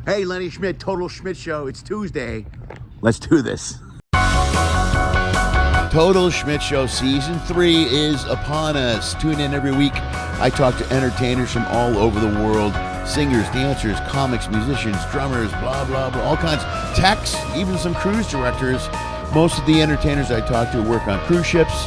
Hey, Lenny Schmidt, Total Schmidt Show. It's Tuesday. Let's do this. Total Schmidt Show Season 3 is upon us. Tune in every week. I talk to entertainers from all over the world. Singers, dancers, comics, musicians, drummers, blah, blah, blah. All kinds. Techs, even some cruise directors. Most of the entertainers I talk to work on cruise ships.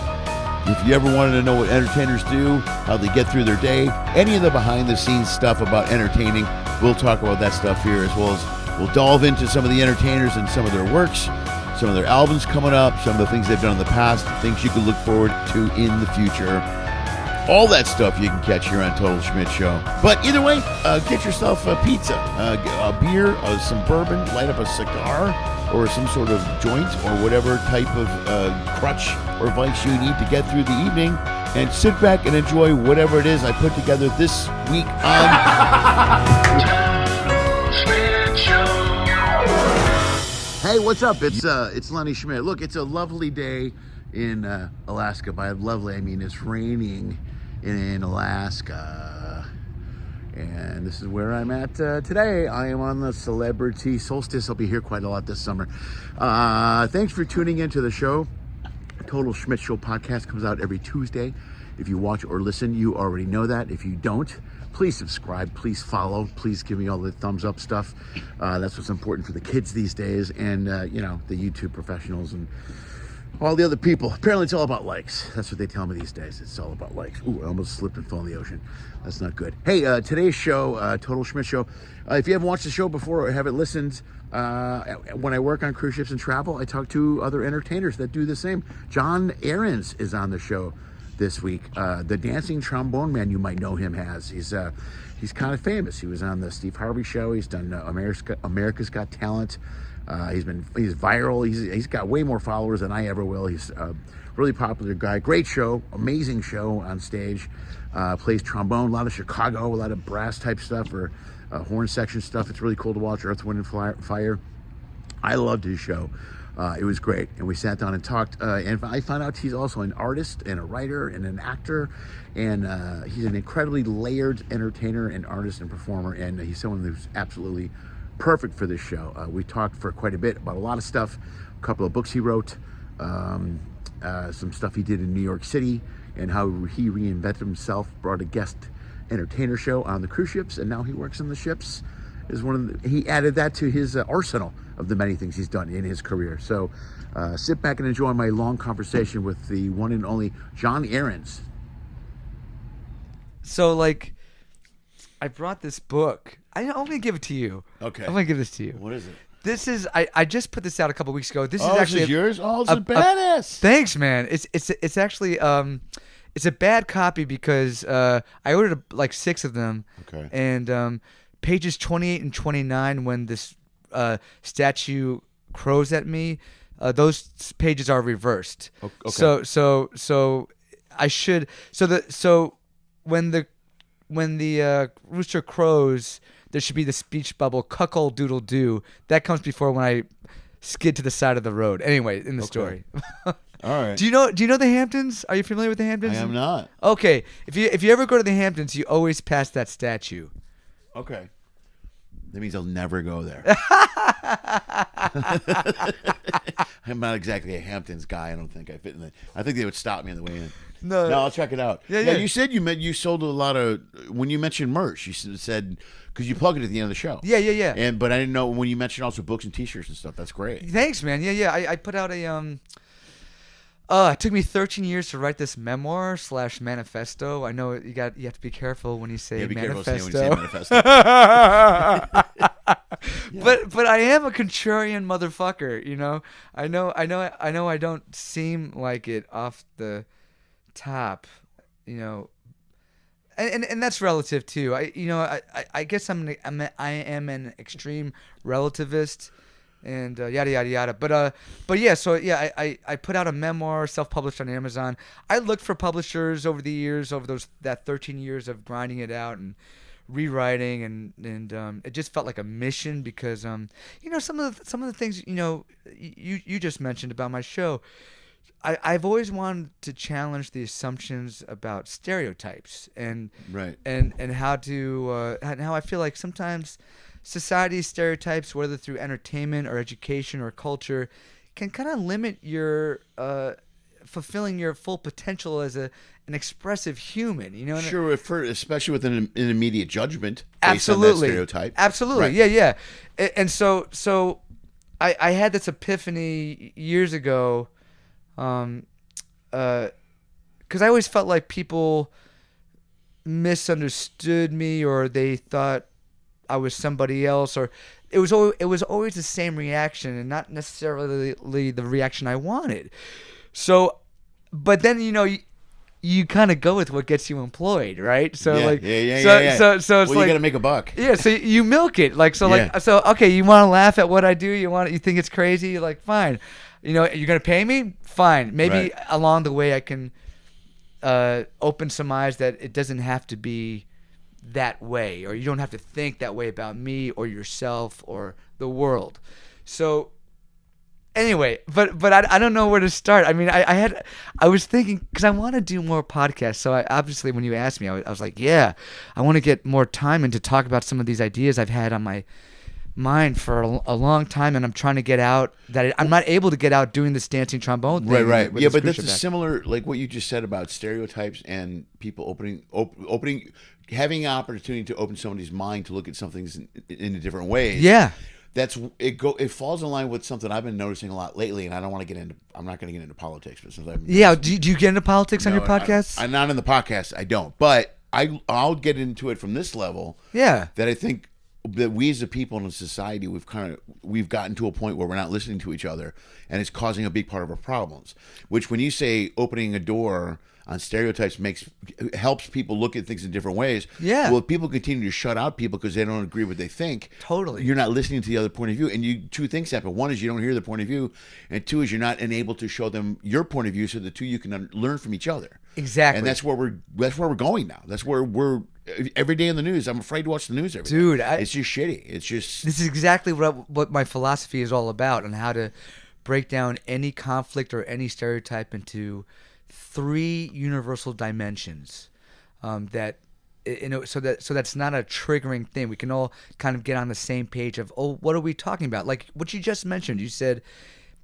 If you ever wanted to know what entertainers do, how they get through their day, any of the behind-the-scenes stuff about entertaining, we'll talk about that stuff here, as well as we'll delve into some of the entertainers and some of their works, some of their albums coming up, some of the things they've done in the past, the things you can look forward to in the future. All that stuff you can catch here on Total Schmidt Show. But either way, get yourself a pizza, a beer, some bourbon, light up a cigar, or some sort of joint, or whatever type of crutch or vice you need to get through the evening, and sit back and enjoy whatever it is I put together this week on Schmidt Show. Hey, what's up? It's Lenny Schmidt. Look, it's a lovely day in Alaska. By lovely, I mean it's raining in Alaska. And this is where I'm at today. I am on the celebrity solstice. I'll be here quite a lot this summer. Thanks for tuning into the show. Total Schmidt Show podcast comes out every Tuesday. If you watch or listen, you already know that. If you don't, please subscribe, please follow, please give me all the thumbs up stuff. That's what's important for the kids these days, and the YouTube professionals and all the other people. Apparently it's all about likes. That's what they tell me these days. It's all about likes. Ooh, I almost slipped and fell in the ocean. That's not good. Hey, today's show, Total Schmidt Show. If you haven't watched the show before or haven't listened, when I work on cruise ships and travel, I talk to other entertainers that do the same. John Arons is on the show this week. The dancing trombone man, you might know him as. He's kind of famous. He was on the Steve Harvey show. He's done America's Got Talent. He's viral. He's got way more followers than I ever will. He's a really popular guy. Great show, amazing show on stage. Plays trombone, a lot of Chicago, a lot of brass type stuff or horn section stuff. It's really cool to watch. Earth, Wind, and Fire. I loved his show. It was great, and we sat down and talked. And I found out he's also an artist and a writer and an actor, and he's an incredibly layered entertainer and artist and performer. And he's someone who's absolutely perfect for this show. We talked for quite a bit about a lot of stuff, a couple of books he wrote, some stuff he did in New York City, and how he reinvented himself, brought a guest entertainer show on the cruise ships, and now he works on the ships. He added that to his arsenal of the many things he's done in his career. So sit back and enjoy my long conversation with the one and only John Arons. So, I brought this book. I'm going to give it to you. Okay. I'm going to give this to you. What is it? This is I just put this out a couple weeks ago. This is actually actually yours. Oh, it's a badass. Thanks, man. It's actually it's a bad copy because I ordered like 6 of them. Okay. And pages 28 and 29, when this statue crows at me, those pages are reversed. Okay. So I should when the rooster crows, there should be the speech bubble, cuckle doodle doo. That comes before when I skid to the side of the road. Anyway, in the story. All right. Do you know the Hamptons? Are you familiar with the Hamptons? I am not. Okay. If you ever go to the Hamptons, you always pass that statue. Okay. That means I'll never go there. I'm not exactly a Hamptons guy. I don't think I fit in I think they would stop me on the way in. No, I'll check it out. Yeah. You said you sold a lot of, when you mentioned merch, you said, because you plug it at the end of the show. Yeah. But I didn't know when you mentioned also books and T-shirts and stuff. That's great. Thanks, man. Yeah. I put out a it took me 13 years to write this memoir / manifesto. I know you have to be careful when you say manifesto. But I am a contrarian motherfucker, you know. I know I don't seem like it off the top, you know. And that's relative too. I guess I am an extreme relativist. And yada yada yada, but yeah. So yeah, I put out a memoir, self-published on Amazon. I looked for publishers over the years, over that 13 years of grinding it out and rewriting, and it just felt like a mission because some of the things you just mentioned about my show, I've always wanted to challenge the assumptions about stereotypes and Right. and how to and how I feel like sometimes society's stereotypes, whether through entertainment or education or culture, can kind of limit your fulfilling your full potential as an expressive human. You know, Sure, especially with an immediate judgment based absolutely, on that stereotype. absolutely, Right. yeah. And so I had this epiphany years ago. Because I always felt like people misunderstood me, or they thought I was somebody else, or it was always the same reaction, and not necessarily the reaction I wanted. So, but then you kind of go with what gets you employed, right? So Yeah, like, yeah. so it's Well, like, you got to make a buck. yeah, so you milk it, like, so Yeah. like, so okay, you want to laugh at what I do, you think it's crazy, like, fine, you're gonna pay me, fine, maybe Right. along the way I can open some eyes that it doesn't have to be that way, or you don't have to think that way about me or yourself or the world. So anyway, but I don't know where to start. I mean, I was thinking, because I want to do more podcasts. So obviously when you asked me, I was like, yeah, I want to get more time and to talk about some of these ideas I've had on my mind for a long time, and I'm trying to get out that I'm not able to get out doing this dancing trombone thing. Right. with Yeah, the but screw that's shit back. similar, like what you just said about stereotypes and people opening, having an opportunity to open somebody's mind to look at something in a different ways. Yeah. It falls in line with something I've been noticing a lot lately, and I don't want to get into. I'm not going to get into politics, but since I've been Yeah. Do you get into politics on your podcasts? I'm not in the podcast. I don't, but I'll get into it from this level. Yeah. That I think that we as a people in society, we've gotten to a point where we're not listening to each other, and it's causing a big part of our problems. Which, when you say opening a door on stereotypes, helps people look at things in different ways. Yeah. Well, if people continue to shut out people because they don't agree with what they think, Totally. you're not listening to the other point of view. And two things happen. One is you don't hear their point of view, and two is you're not able to show them your point of view, so the two you can learn from each other. Exactly. And that's where we're going now. That's where we're every day in the news. I'm afraid to watch the news every day. Dude, it's just shitty. It's just this is exactly what my philosophy is all about, and how to break down any conflict or any stereotype into 3 universal dimensions, that so that's not a triggering thing. We can all kind of get on the same page of, oh, what are we talking about? Like what you just mentioned. You said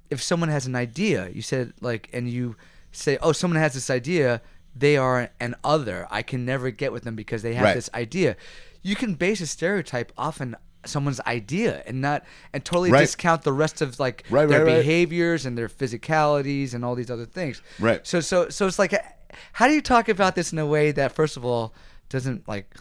if someone has an idea, you said, like, and you say, oh, someone has this idea, they are an other. I can never get with them because they have Right. this idea. You can base a stereotype off someone's idea and totally Right. discount the rest of their Right. behaviors and their physicalities and all these other things. Right. So it's like, how do you talk about this in a way that, first of all, doesn't like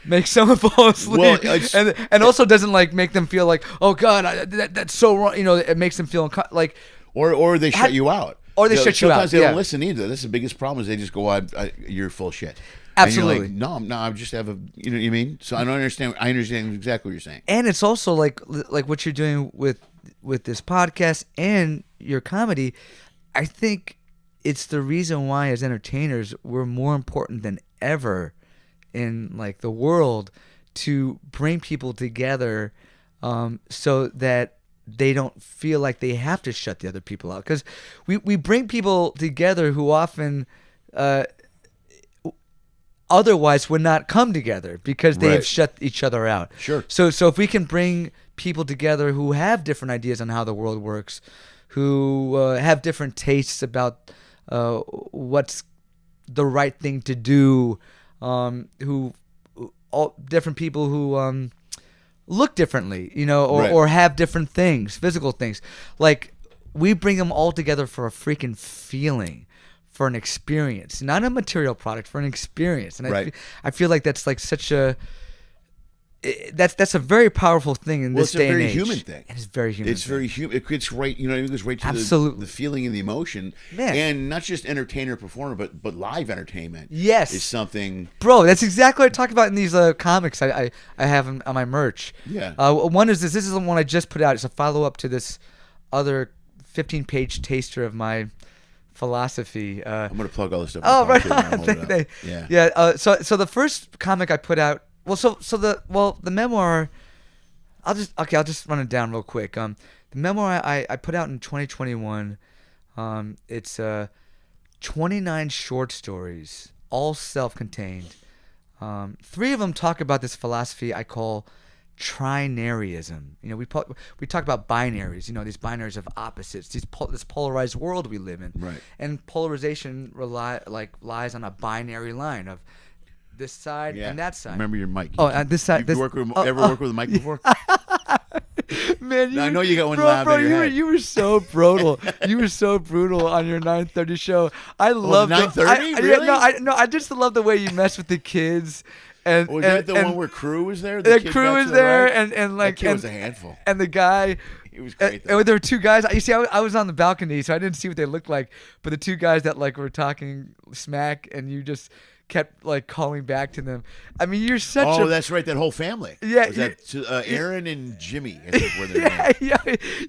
make someone fall asleep, Well, and also doesn't like make them feel like, oh God, that's so wrong. It makes them feel like, or they shut you out. Or they shut you out. Sometimes they yeah. don't listen either. That's the biggest problem. Is they just go, "You're full of shit." Absolutely. And you're like, no, I just have you know what I mean? So I don't understand. I understand exactly what you're saying. And it's also like what you're doing with this podcast and your comedy. I think it's the reason why, as entertainers, we're more important than ever in like the world, to bring people together, so that they don't feel like they have to shut the other people out. Because we bring people together who often otherwise would not come together because they have Right. shut each other out. Sure. So if we can bring people together who have different ideas on how the world works, who have different tastes about what's the right thing to do, who all different people who look differently, Right. or have different things, physical things. Like, we bring them all together for a freaking feeling, for an experience, not a material product, for an experience. And Right. I feel like that's like that's a very powerful thing in this day and age. It's a very human thing. It's very human. It's very human. It gets right. It goes right to Absolutely. the feeling and the emotion, Man. and not just entertainer performer, but live entertainment. Yes. is something. Bro, that's exactly what I talk about in these comics I have on my merch. Yeah. One is this. This is the one I just put out. It's a follow-up to this other 15-page taster of my philosophy. I'm gonna plug all this stuff. Oh, right. Yeah. Yeah. So the first comic I put out. Well, the memoir. I'll just run it down real quick. The memoir I put out in 2021. It's 29 short stories, all self-contained. 3 of them talk about this philosophy I call trinaryism. You know, we talk about binaries. You know, these binaries of opposites. This polarized world we live in. Right. And polarization lies on a binary line of this side and that side. Remember your mic. Oh, this side. You ever worked with a mic before? Man, I know you got one loud in your head. You were so brutal. You were so brutal on your 9:30 show. I love 9:30. Really? Yeah, I just love the way you mess with the kids. And Was that the one where Crew was there? The Crew was there, right? and like that kid was a handful. And the guy. It was great. Though. And there were 2 guys. You see, I was on the balcony, so I didn't see what they looked like. But the 2 guys that like were talking smack, and you just kept like calling back to them. I mean, you're such a... Oh, that's right. That whole family. Yeah. Was that Aaron and Jimmy, I think, were their names. Yeah.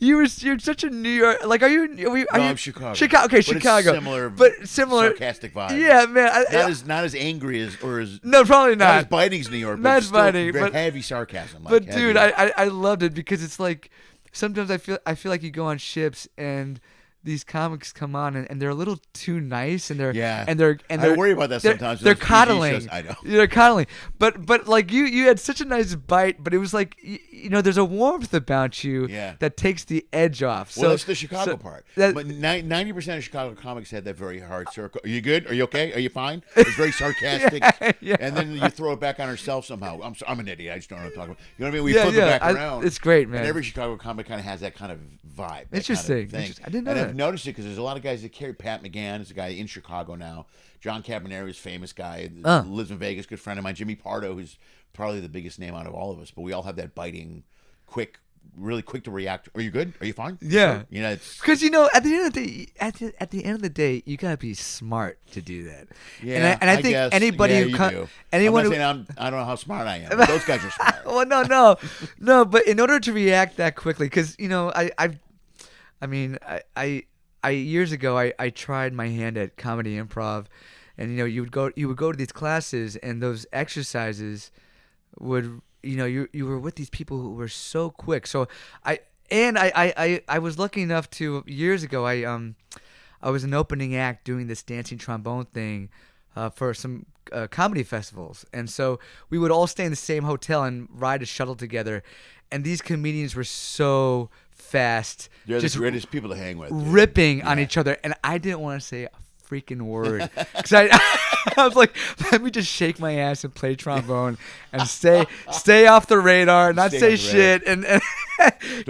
You're such a New York... Like, are you... I'm Chicago. Chicago. Okay, Chicago. Similar sarcastic vibe. Yeah, man. Not as angry as... No, probably not. Not as biting as New York, but still biting, but heavy sarcasm. But, dude, I loved it because it's like... Sometimes I feel like you go on ships and... These comics come on and they're a little too nice and they're I worry about that sometimes. They're coddling. I know. They're coddling. But like you had such a nice bite, but it was like you know there's a warmth about you that takes the edge off. Well, that's the Chicago part. But 90% of Chicago comics had that very hard circle. Are you good? Are you okay? Are you fine? It's very sarcastic. And then you throw it back on herself somehow. I'm an idiot. I just don't know what I'm talking about. You know what I mean? We flip it back around. It's great, man. And every Chicago comic kind of has that kind of vibe. Interesting. Kind of thing. I didn't know that. I've noticed it because there's a lot of guys that carry. Pat McGann is a guy in Chicago now. John Cabaneri is a famous guy. Lives in Vegas. Good friend of mine. Jimmy Pardo, who's probably the biggest name out of all of us. But we all have that biting, really quick to react. Are you good? Are you fine? Yeah. You know, because at the end of the day, you gotta be smart to do that. Yeah. And I think guess. anybody yeah, who anyone I'm not saying I don't know how smart I am. But those guys are smart. Well, no. But in order to react that quickly, because you know, I years ago I tried my hand at comedy improv, and you know you would go to these classes and those exercises would you were with these people who were so quick. So I was lucky enough to years ago I was an opening act doing this dancing trombone thing for some comedy festivals, and so we would all stay in the same hotel and ride a shuttle together, and these comedians were so fast. They're the greatest people to hang with. Ripping on each other. And I didn't want to say a freaking word. Because I was like, let me just shake my ass and play trombone and stay off the radar, not say shit. And don't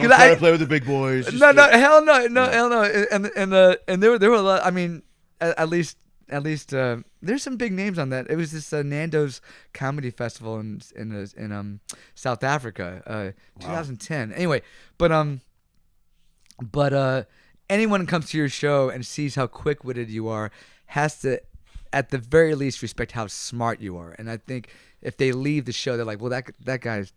try to play with the big boys. Hell no. And there were a lot. I mean, at least there's some big names on that. It was this Nando's comedy festival in South Africa, 2010. Anyway, but anyone who comes to your show and sees how quick-witted you are has to, at the very least, respect how smart you are. And I think if they leave the show, they're like, well, that guy's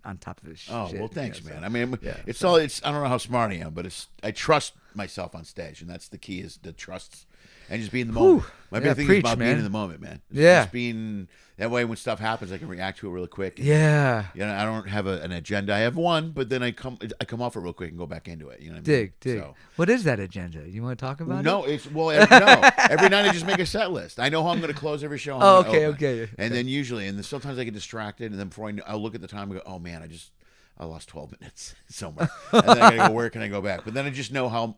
on top of his shit. Oh, well, thanks, man. I mean, I don't know how smart I am, but I trust myself on stage, and that's the key is the trust. And just be in the moment. My big thing is about being in the moment, man. Just being that way when stuff happens, I can react to it really quick. Yeah. You know, I don't have an agenda. I have one, but then I come off it real quick and go back into it. You know what I mean? Dig. So, what is that agenda? You want to talk about it? No, every night I just make a set list. I know how I'm going to close every show. Okay. And then usually, and then sometimes I get distracted, and then before I'll look at the time and go, oh man, I lost 12 minutes somewhere, and then I gotta go, where can I go back? But then I just know how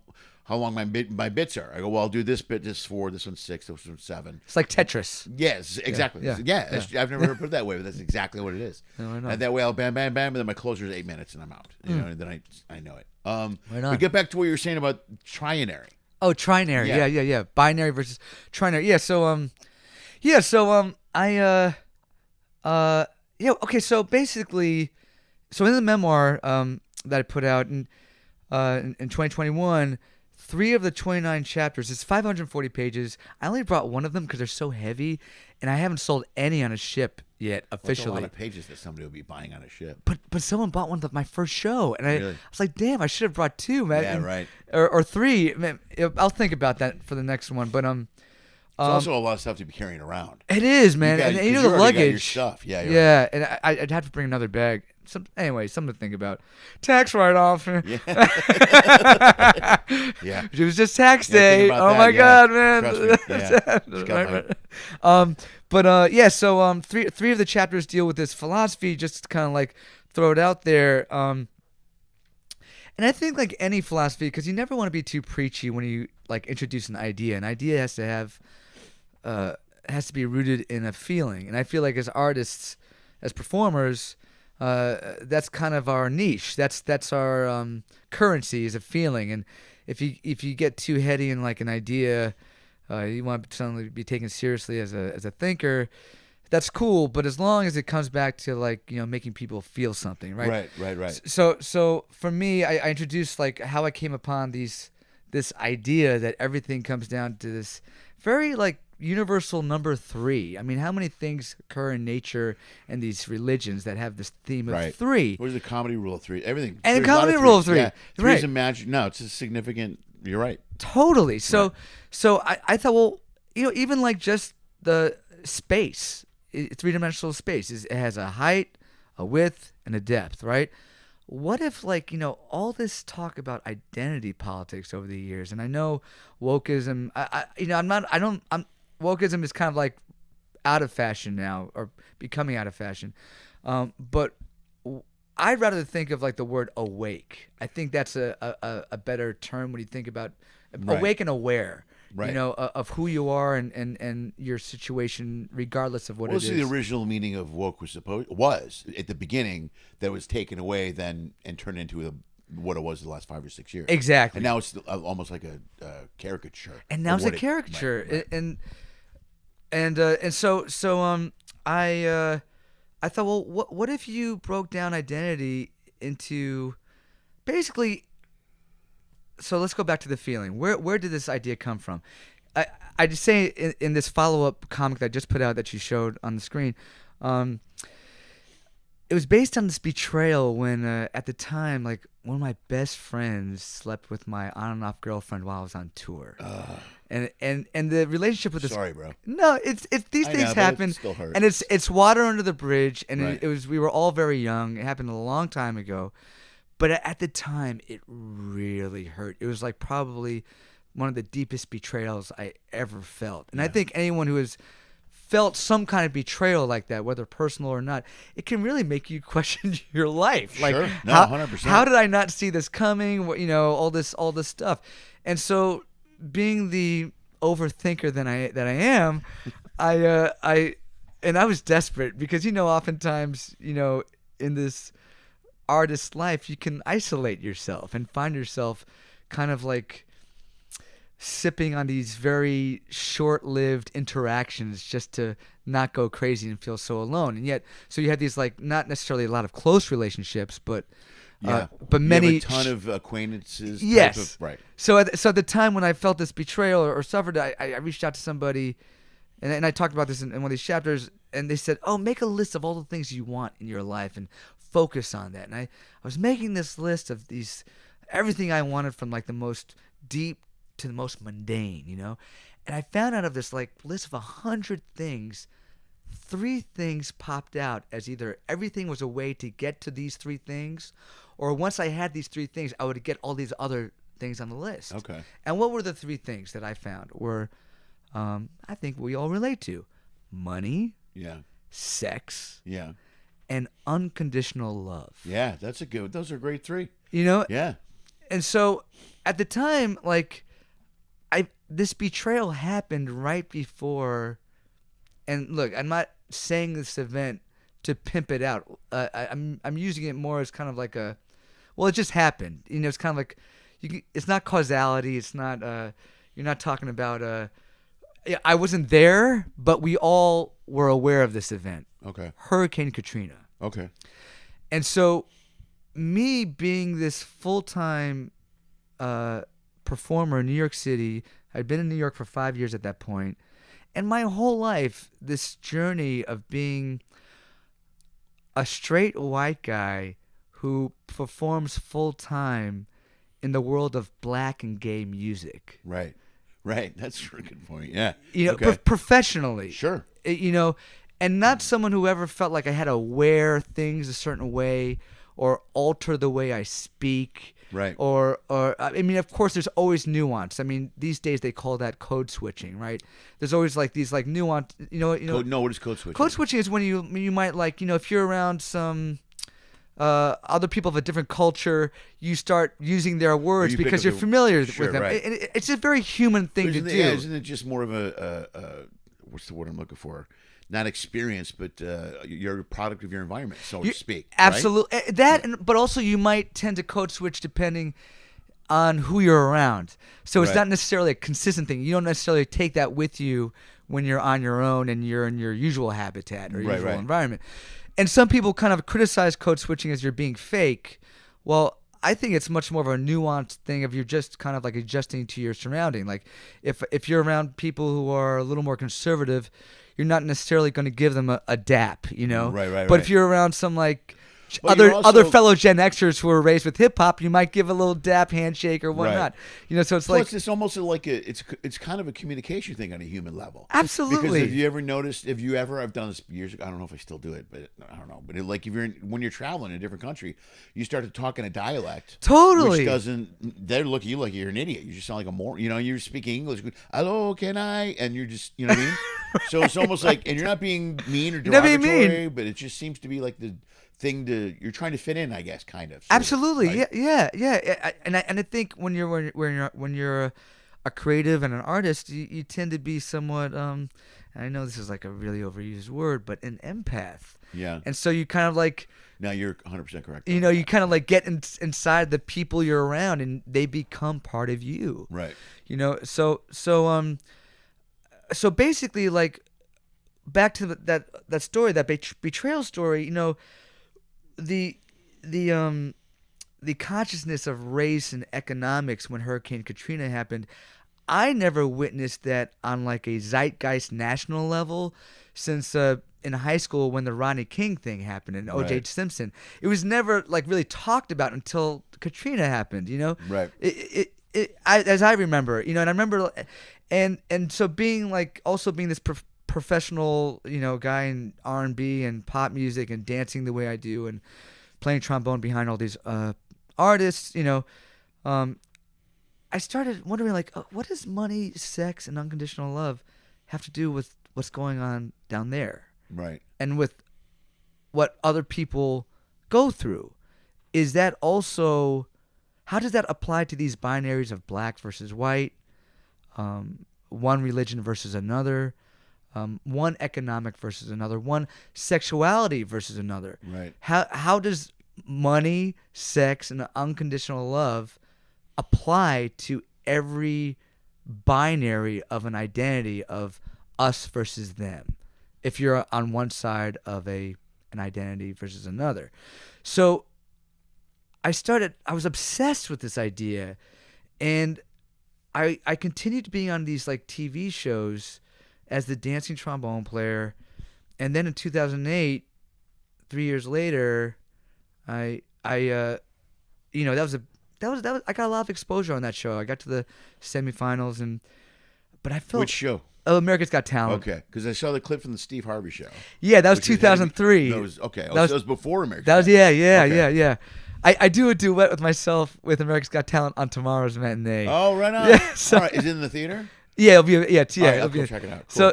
long my bits are. I go, well, I'll do this bit, this 4, this one's 6, this one's 7. It's like Tetris. Yes, exactly. Yeah. I've never heard it put it that way, but that's exactly what it is. No, I know. And that way I'll bam, and then my closer is 8 minutes and I'm out. You know, and then I know it. Right on. We get back to what you were saying about trinary. Oh, trinary. Yeah. Binary versus trinary. Yeah. Okay. So basically, in the memoir that I put out in 2021, 3 of the 29 chapters, it's 540 pages. I only brought one of them because they're so heavy, and I haven't sold any on a ship yet officially. That's a lot of pages that somebody will be buying on a ship. But someone bought one of my first show, and I was like, damn, I should have brought 2, man. Yeah, right. Or 3. Man, I'll think about that for the next one. But also a lot of stuff to be carrying around. It is, man. And you know the luggage. Got your stuff. Yeah. Yeah, right. And I'd have to bring another bag. Anyway, something to think about. Tax write-off. Yeah. Yeah. It was just tax day. Oh my God, man. Trust me. Yeah. So three of the chapters deal with this philosophy, just to kind of like throw it out there. And I think like any philosophy, because you never want to be too preachy when you like introduce an idea. An idea has to have has to be rooted in a feeling. And I feel like as artists, as performers, that's kind of our niche. That's our currency, is a feeling. And if you get too heady in like an idea, you want to suddenly be taken seriously as a thinker. That's cool, but as long as it comes back to like, making people feel something, right? Right. So for me, I introduced like how I came upon this idea that everything comes down to this very like universal number 3. I mean, how many things occur in nature and these religions that have this theme of 3? What is the comedy rule of 3? Everything. And the comedy rule of 3. Yeah. 3 right. is a magic. No, it's a significant. You're right. Totally. So I thought, well, even like just the space, three-dimensional space, it has a height, a width, and a depth, right? What if like, all this talk about identity politics over the years, and I know wokeism, wokeism is kind of like out of fashion now, or becoming out of fashion. But I'd rather think of like the word awake. I think that's a better term when you think about awake and aware. Right. Of who you are and your situation, regardless of what it is. Well, the original meaning of woke was at the beginning, that was taken away then and turned into what it was the last 5 or 6 years. Exactly. And now it's almost like a caricature. And now it's a caricature. Right. And so I thought, well, what if you broke down identity into basically. So let's go back to the feeling. Where did this idea come from? I just say in this follow-up comic that I just put out that you showed on the screen, it was based on this betrayal when at the time, like, one of my best friends slept with my on and off girlfriend while I was on tour. And the relationship with this. Sorry, bro. No, it's these things happen, it still hurts. and it's water under the bridge, and Right. it was, we were all very young. It happened a long time ago. But at the time, it really hurt. It was like probably one of the deepest betrayals I ever felt. And I think anyone who has felt some kind of betrayal like that, whether personal or not, it can really make you question your life. Like, sure. No, 100%. How did I not see this coming? All this stuff. And so, being the overthinker that I am, I was desperate because oftentimes in this artist life, you can isolate yourself and find yourself kind of like sipping on these very short-lived interactions just to not go crazy and feel so alone. And yet, so you have these like not necessarily a lot of close relationships, but many, you have a ton of acquaintances. Yes, right. So at the time when I felt this betrayal or suffered, I reached out to somebody, and I talked about this in one of these chapters, and they said, "Oh, make a list of all the things you want in your life and focus on that." And I was making this list of everything I wanted, from like the most deep to the most mundane, and I found out of this like list of 100 things, 3 things popped out as either everything was a way to get to these 3 things, or once I had these 3 things, I would get all these other things on the list. Okay. And what were the 3 things that I found were, I think we all relate to: money, sex, and unconditional love. Yeah, those are great 3. Yeah. And so at the time, like, this betrayal happened right before, and look, I'm not saying this event to pimp it out. I'm using it more as kind of like it just happened. It's kind of like, it's not causality. It's not, you're not talking about, I wasn't there, but we all were aware of this event. Okay. Hurricane Katrina. Okay. And so, me being this full-time performer in New York City, I'd been in New York for 5 years at that point, and my whole life, this journey of being a straight white guy who performs full-time in the world of black and gay music. Right. Right. That's a good point. Yeah. You know, Okay. Professionally. Sure. You know, and not someone who ever felt like I had to wear things a certain way or alter the way I speak. Right. Or I mean, of course, there's always nuance. I mean, these days they call that code switching, right? There's always like these like nuance. No, what is code switching? Code switching is when you might like, if you're around some other people of a different culture, you start using their words because you're familiar with them. Right. It's a very human thing to do. Yeah, isn't it just more of a what's the word I'm looking for? Not experience, but you're a product of your environment, so to speak. Absolutely. Right? But also you might tend to code switch depending on who you're around. So it's not necessarily a consistent thing. You don't necessarily take that with you when you're on your own and you're in your usual habitat or usual environment. And some people kind of criticize code switching as you're being fake. Well, I think it's much more of a nuanced thing of you're just kind of like adjusting to your surrounding. Like if you're around people who are a little more conservative, you're not necessarily going to give them a dap, Right. But if you're around some like other fellow Gen Xers who were raised with hip hop, you might give a little dap, handshake, or whatnot. So it's like it's almost like it's kind of a communication thing on a human level. Absolutely. Because if you ever, I've done this years ago. I don't know if I still do it, but I don't know. But like when you're traveling in a different country, you start to talk in a dialect. Totally. Which doesn't. They look at you like you're an idiot. You just sound like a moron. You're speaking English. Hello, can I? And you're just, what I mean. So it's almost like, and you're not being mean or derogatory, but it just seems to be like the thing you're trying to fit in, I guess, kind of. Absolutely, right? yeah. And I think when you're a creative and an artist, you tend to be somewhat. And I know this is like a really overused word, but an empath. Yeah. And so you kind of like. No, you're 100% correct. You kind of like get inside the people you're around, and they become part of you. Right. So basically, like, back to that story, that betrayal story. The consciousness of race and economics when Hurricane Katrina happened, I never witnessed that on like a zeitgeist national level since in high school when the Rodney King thing happened and O.J. Simpson. It was never like really talked about until Katrina happened. Right. As I remember, and I remember, and so being this professional, guy in R&B and pop music and dancing the way I do and playing trombone behind all these artists, I started wondering, like, what does money, sex, and unconditional love have to do with what's going on down there? Right. And with what other people go through? Is that also, how does that apply to these binaries of black versus white, one religion versus another, one economic versus another, one sexuality versus another? Right. How does money, sex, and unconditional love apply to every binary of an identity of us versus them, if you're on one side of an identity versus another? So I was obsessed with this idea, and I continued being on these like TV shows as the dancing trombone player, and then in 2008, 3 years later, I got a lot of exposure on that show. I got to the semifinals, but I felt. Which show? Oh, America's Got Talent. Okay, because I saw the clip from the Steve Harvey show. Yeah, that was 2003. That was okay. That was before America's. That was Okay. yeah. I do a duet with myself with America's Got Talent on tomorrow's matinee. Oh, right on. Yeah, so, all right, is it in the theater? Yeah, it'll be All right, it'll be. I'll check it out. Cool.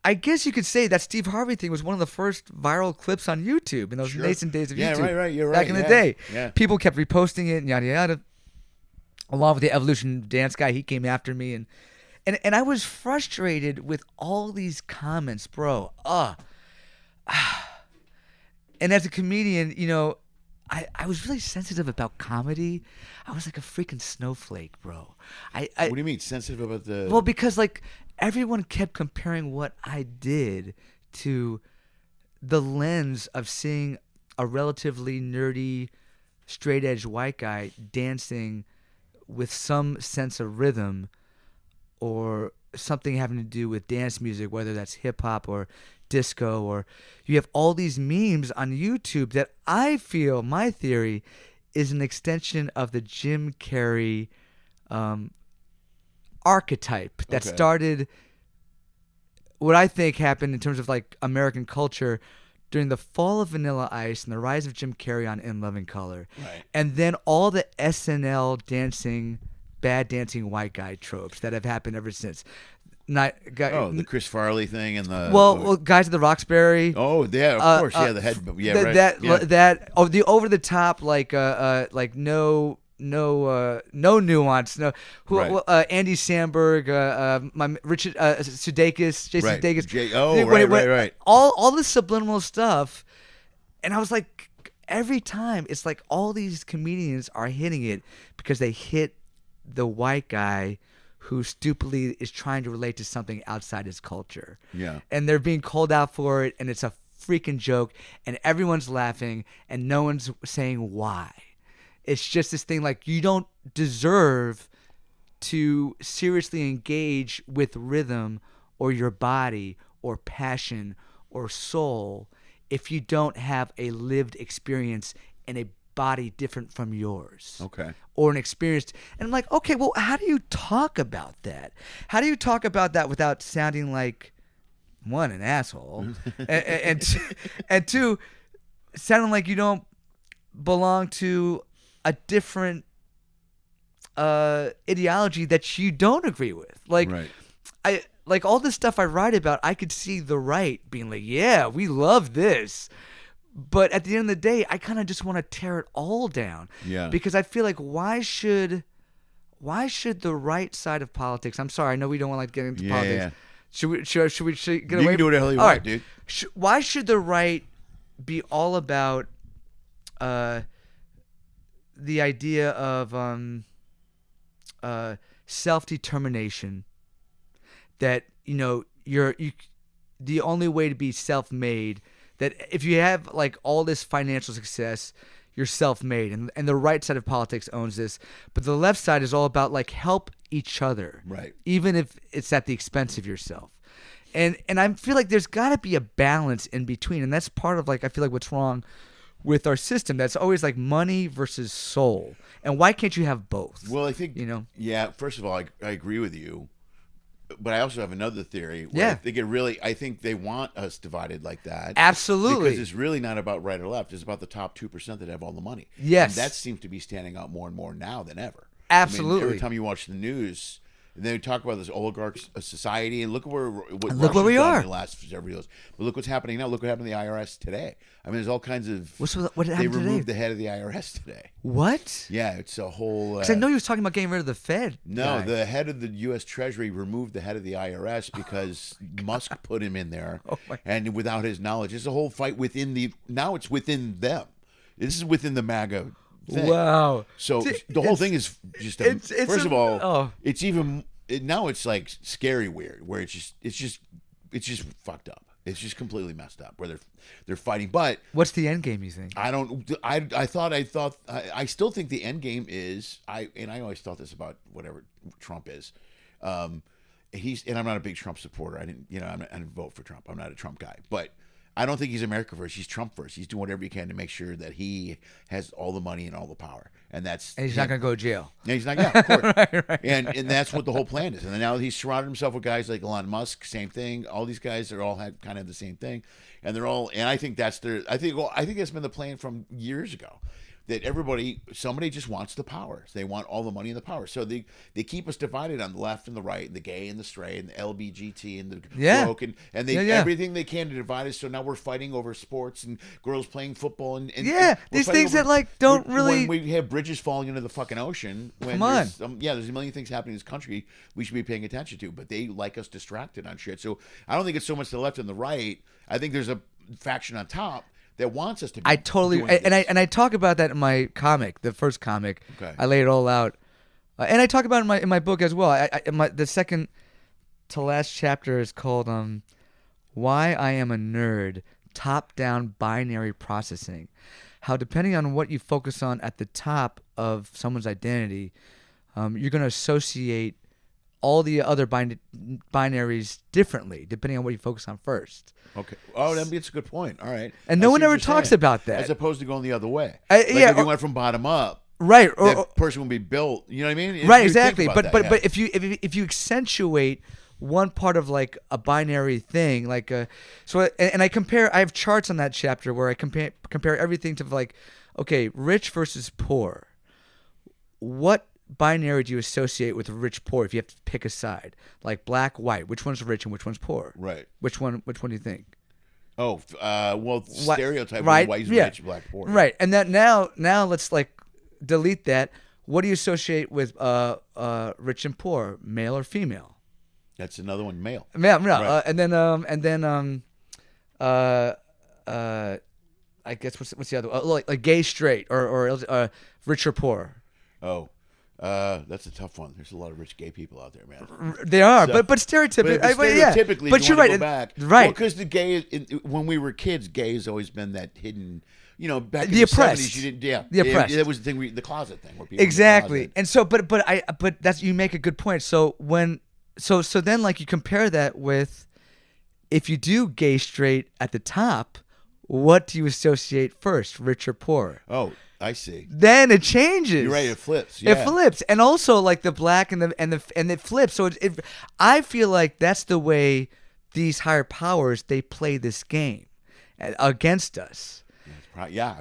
I guess you could say that Steve Harvey thing was one of the first viral clips on YouTube in those nascent days of YouTube. Yeah, right. You're right. Back in the day. Yeah. People kept reposting it and yada yada. Along with the Evolution Dance guy, he came after me and I was frustrated with all these comments, bro. And as a comedian, I was really sensitive about comedy. I was like a freaking snowflake, bro. What do you mean sensitive about the? Well, because like everyone kept comparing what I did to the lens of seeing a relatively nerdy, straight edge white guy dancing with some sense of rhythm or something having to do with dance music, whether that's hip hop or disco, or you have all these memes on YouTube that I feel, my theory is an extension of the Jim Carrey archetype that started what I think happened in terms of like American culture during the fall of Vanilla Ice and the rise of Jim Carrey on In Living Color. Right. And then all the SNL bad dancing white guy tropes that have happened ever since. The Chris Farley thing and the well, Guys of the Roxbury. Oh yeah, of course, yeah, the head, yeah, right, the over the top like no nuance, Andy Samberg, Richard Sudeikis, Jason Sudeikis, right. All this subliminal stuff, and I was like, every time it's like all these comedians are hitting it because they hit the white guy who stupidly is trying to relate to something outside his culture. Yeah. And they're being called out for it, and it's a freaking joke, and everyone's laughing, and no one's saying why. It's just this thing like you don't deserve to seriously engage with rhythm or your body or passion or soul if you don't have a lived experience in a body different from yours. Okay. Or an experience. And I'm like, okay, well, how do you talk about that? How do you talk about that without sounding like, one, an asshole, and two, sounding like you don't belong to a different ideology that you don't agree with? Like, right. I like all this stuff I write about, I could see the right being like, yeah, we love this. But at the end of the day, I kind of just want to tear it all down. Yeah. Because I feel like why should the right side of politics? I'm sorry, I know we don't want to like get into politics. Yeah. Should we get away? You can do whatever you want, dude. Why should the right be all about the idea of self-determination? That the only way to be self-made. That if you have like all this financial success, you're self-made, and the right side of politics owns this, but the left side is all about like help each other, right? Even if it's at the expense of yourself, and I feel like there's got to be a balance in between, and that's part of like I feel like what's wrong with our system. That's always like money versus soul, and why can't you have both? Well, I think yeah. First of all, I agree with you. But I also have another theory. Where I think they want us divided like that. Absolutely. Because it's really not about right or left. It's about the top 2% that have all the money. Yes. And that seems to be standing out more and more now than ever. Absolutely. I mean, every time you watch the news, they talk about this oligarch society, and look where we are in the last several years. But look what's happening now. Look what happened to the IRS today. I mean, there's all kinds of. What happened today? They removed the head of the IRS today. What? Yeah, it's a whole. Because I know he was talking about getting rid of the Fed. No, guy. The head of the U.S. Treasury removed the head of the IRS because Musk put him in there, and without his knowledge, it's a whole fight within the. Now it's within them. This is within the MAGA thing. Wow. So the whole thing is just. First of all, it's even. Now it's like scary weird, where it's just fucked up. It's just completely messed up where they're fighting. But what's the end game, you think? I still think the end game is I always thought this about whatever Trump is. And I'm not a big Trump supporter. I didn't vote for Trump. I'm not a Trump guy, but I don't think he's America first. He's Trump first. He's doing whatever he can to make sure that he has all the money and all the power. And he's not going to go to jail. And he's not, yeah, of course. right. And that's what the whole plan is. And then now he's surrounded himself with guys like Elon Musk, same thing. All these guys are all had kind of the same thing. And they're all, and I think that's I think that's been the plan from years ago. That somebody just wants the power. They want all the money and the power. So they keep us divided on the left and the right, the gay and the straight, and the LBGT and the broke, and everything they can to divide us. So now we're fighting over sports and girls playing football and these things that like don't really. When we have bridges falling into the fucking ocean. Come on. There's a million things happening in this country we should be paying attention to, but they like us distracted on shit. So I don't think it's so much the left and the right. I think there's a faction on top that wants us to be. I totally I talk about that in my comic, the first comic. Okay. I lay it all out, and I talk about it in my book as well. The second to last chapter is called "Why I Am a Nerd: Top-Down Binary Processing." How depending on what you focus on at the top of someone's identity, you're going to associate all the other binaries differently depending on what you focus on first. Okay. Oh, that's a good point. All right. And no one ever talks about that. As opposed to going the other way. If you went from bottom up. Right. That person will be built. You know what I mean? Right. Exactly. But if you accentuate one part of like a binary thing, like and I have charts on that chapter where I compare everything to like, okay, rich versus poor. What binary do you associate with rich poor if you have to pick a side? Like black, white, which one's rich and which one's poor? Right. Which one do you think? Oh, well, stereotype, right? White, yeah. rich, black, poor. Right. And that now let's like delete that. What do you associate with rich and poor, male or female? That's another one, male. Male, no. Right. And then I guess what's the other like gay, straight, or rich or poor? Oh, that's a tough one. There's a lot of rich gay people out there, man. They are, but stereotypically, stereotypically, but you you're right. right, Go back. right? Well, because the gay, when we were kids, gay has always been that hidden. You know, back in the oppressed. 70s, you didn't. The oppressed. That was the thing. The closet thing. Where people exactly. And so, but that's you make a good point. So then like you compare that with if you do gay, straight at the top, what do you associate first, rich or poor? Oh, I see. Then it changes. You're right. It flips. Yeah. It flips, and also like the black and it flips. So I feel like that's the way these higher powers they play this game against us. Yeah,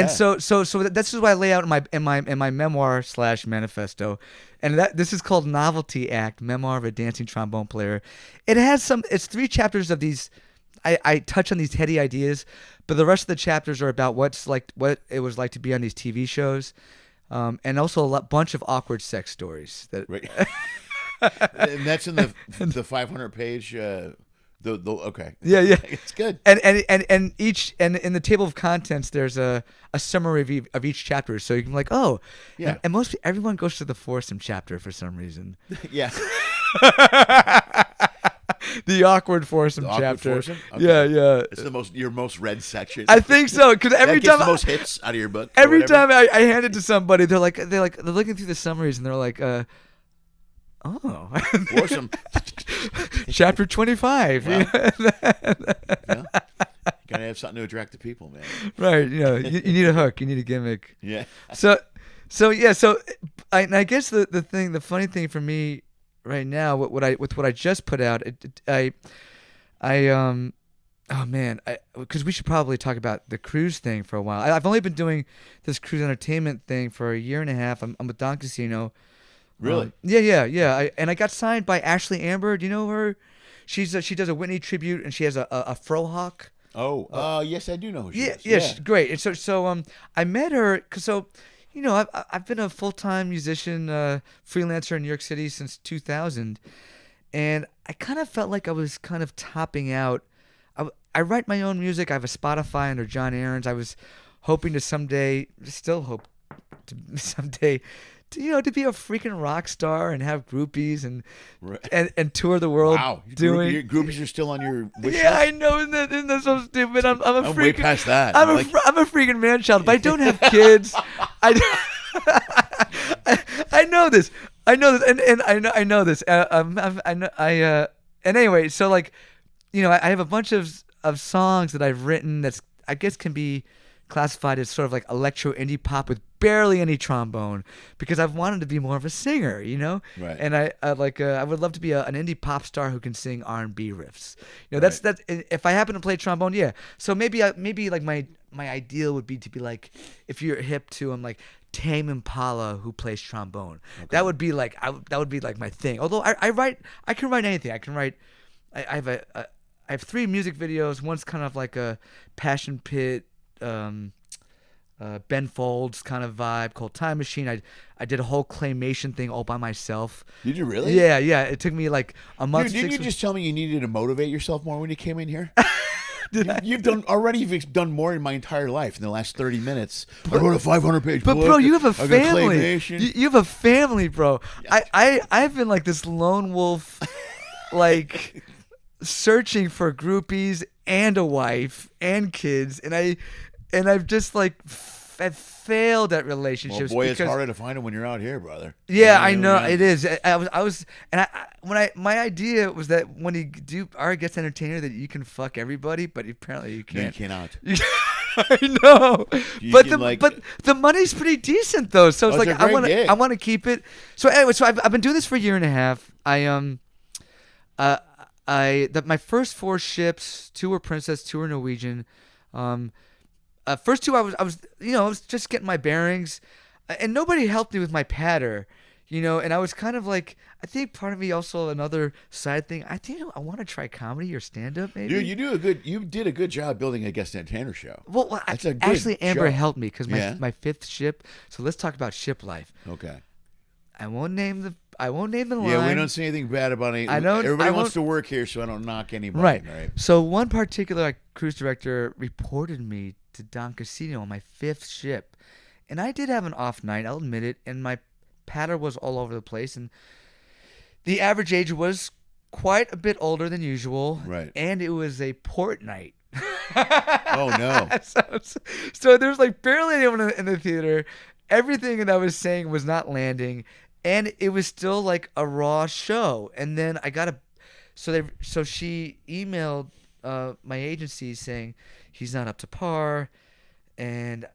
so this is what I lay out in my memoir / manifesto, and this is called Novelty Act: Memoir of a Dancing Trombone Player. It's 3 chapters of these. I touch on these heady ideas, but the rest of the chapters are about what it was like to be on these TV shows, and also a bunch of awkward sex stories. Right. And that's in the 500-page. Okay. Yeah. It's good. And in the table of contents there's a summary of each chapter, so you can be like, oh, yeah. And everyone goes to the foursome chapter for some reason. Yeah. The awkward foursome chapter. Foursome? Okay. Yeah. It's your most read section. I think so, because every time the most hits out of your book. Every time I hand it to somebody, they're looking through the summaries and they're like, oh, foursome. Chapter 25. Wow. Yeah. You gotta have something to attract the people, man. Right. You need a hook. You need a gimmick. Yeah. So I guess the funny thing for me right now, with what I just put out, oh man, because we should probably talk about the cruise thing for a while. I've only been doing this cruise entertainment thing for a year and a half. I'm with Don Casino. Really? Yeah. And I got signed by Ashley Amber. Do you know her? She does a Whitney tribute, and she has a frohawk. Oh, yes, I do know who she is. Yeah, she's great. And so I met her because I've been a full-time musician, freelancer in New York City since 2000, and I kind of felt like I was kind of topping out. I write my own music. I have a Spotify under John Arons. I was hoping to someday, still hope to someday, to be a freaking rock star and have groupies and tour the world. Wow, groupies are still on your wish list? I know, isn't that so stupid? I'm freaking, way past that. I'm a freaking man child, but I don't have kids. I know this. And I know this. And anyway, so like, I have a bunch of songs that I've written that's I guess can be classified as sort of like electro indie pop with barely any trombone, because I've wanted to be more of a singer, Right. And I would love to be an indie pop star who can sing R&B riffs. Right. That's if I happen to play trombone, yeah. So maybe like my ideal would be to be like, if you're hip to, I'm like Tame Impala who plays trombone. Okay. That would be like my thing. Although I can write anything. I have 3 music videos. One's kind of like a Passion Pit, Ben Folds kind of vibe called Time Machine. I did a whole claymation thing all by myself. Did you really? Yeah. It took me like a month. Didn't you just tell me you needed to motivate yourself more when you came in here? You've done more in my entire life in the last 30 minutes. I wrote a 500-page book. But bro, you have a family. You have a family, bro. I've been like this lone wolf, like searching for groupies and a wife and kids, and I've just like I've failed at Well, relationships. boy, because, it's harder to find them when you're out here, brother. Yeah, I know man. it is. I was, and my idea was that when you do our guest entertainer, that you can fuck everybody, but apparently you No, you can't. cannot. I know, You but can, like- but the money's pretty decent though. So it's Oh, like it's a great gig. I want to keep it. So anyway, so I've been doing this for a year and a half. My first 4 ships, 2 were Princess, 2 were Norwegian. First 2 I was just getting my bearings, and nobody helped me with my patter, and I was kind of like, I think part of me also, another side thing, I think I want to try comedy or stand up maybe. Dude, you did a good job building a guest entertainer show. Well, That's a good actually Amber show. helped me because Yeah. my 5th ship. So let's talk about ship life. Okay. I won't name the line. Yeah, we don't say anything bad about any. Everybody wants to work here, so I don't knock anybody. Right. So one particular cruise director reported me to Don Casino on my 5th ship, and I did have an off night, I'll admit it, and my patter was all over the place, and the average age was quite a bit older than usual. Right. And it was a port night. Oh no. So there's like barely anyone in the theater. Everything that I was saying was not landing, and it was still like a raw show. And then I got so she emailed my agency saying he's not up to par, and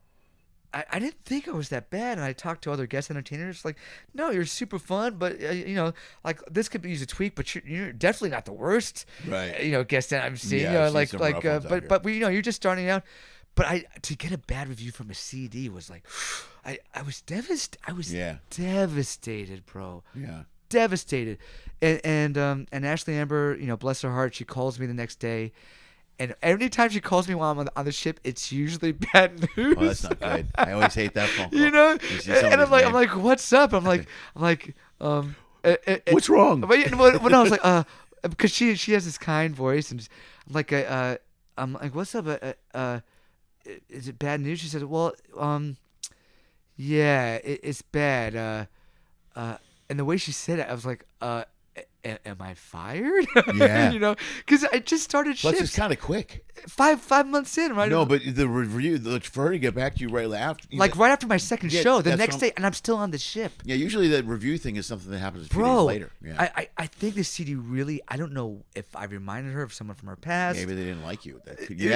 I didn't think I was that bad. And I talked to other guest entertainers, like, no, you're super fun, but like this could be used a tweak, but you're definitely not the worst, Right. Guest I've seen, Yeah, I've like seen some rough ones out here. but you're just starting out. But to get a bad review from a CD was like, I was devastated. I was devastated, bro. Yeah. Devastated. And Ashley Amber, bless her heart, she calls me the next day. And every time she calls me while I'm on the ship, it's usually bad news. Oh, that's not good. I always hate that phone call. And I'm like, what's up? I'm like, what's wrong? But when I was like, because she has this kind voice, and I'm like, what's up? Is it bad news? She said, well, yeah, it's bad. And the way she said it, I was like, am I fired? Yeah. Because I just started Plus, ships it's kind of quick. 5 months in, right? No, but the review, for her to get back to you right after. Right after my second show, the that's next what day, and I'm still on the ship. Yeah, usually that review thing is something that happens a few days Bro, later. Yeah. I think the CD really, I don't know if I reminded her of someone from her past. Maybe they didn't like you. Could be.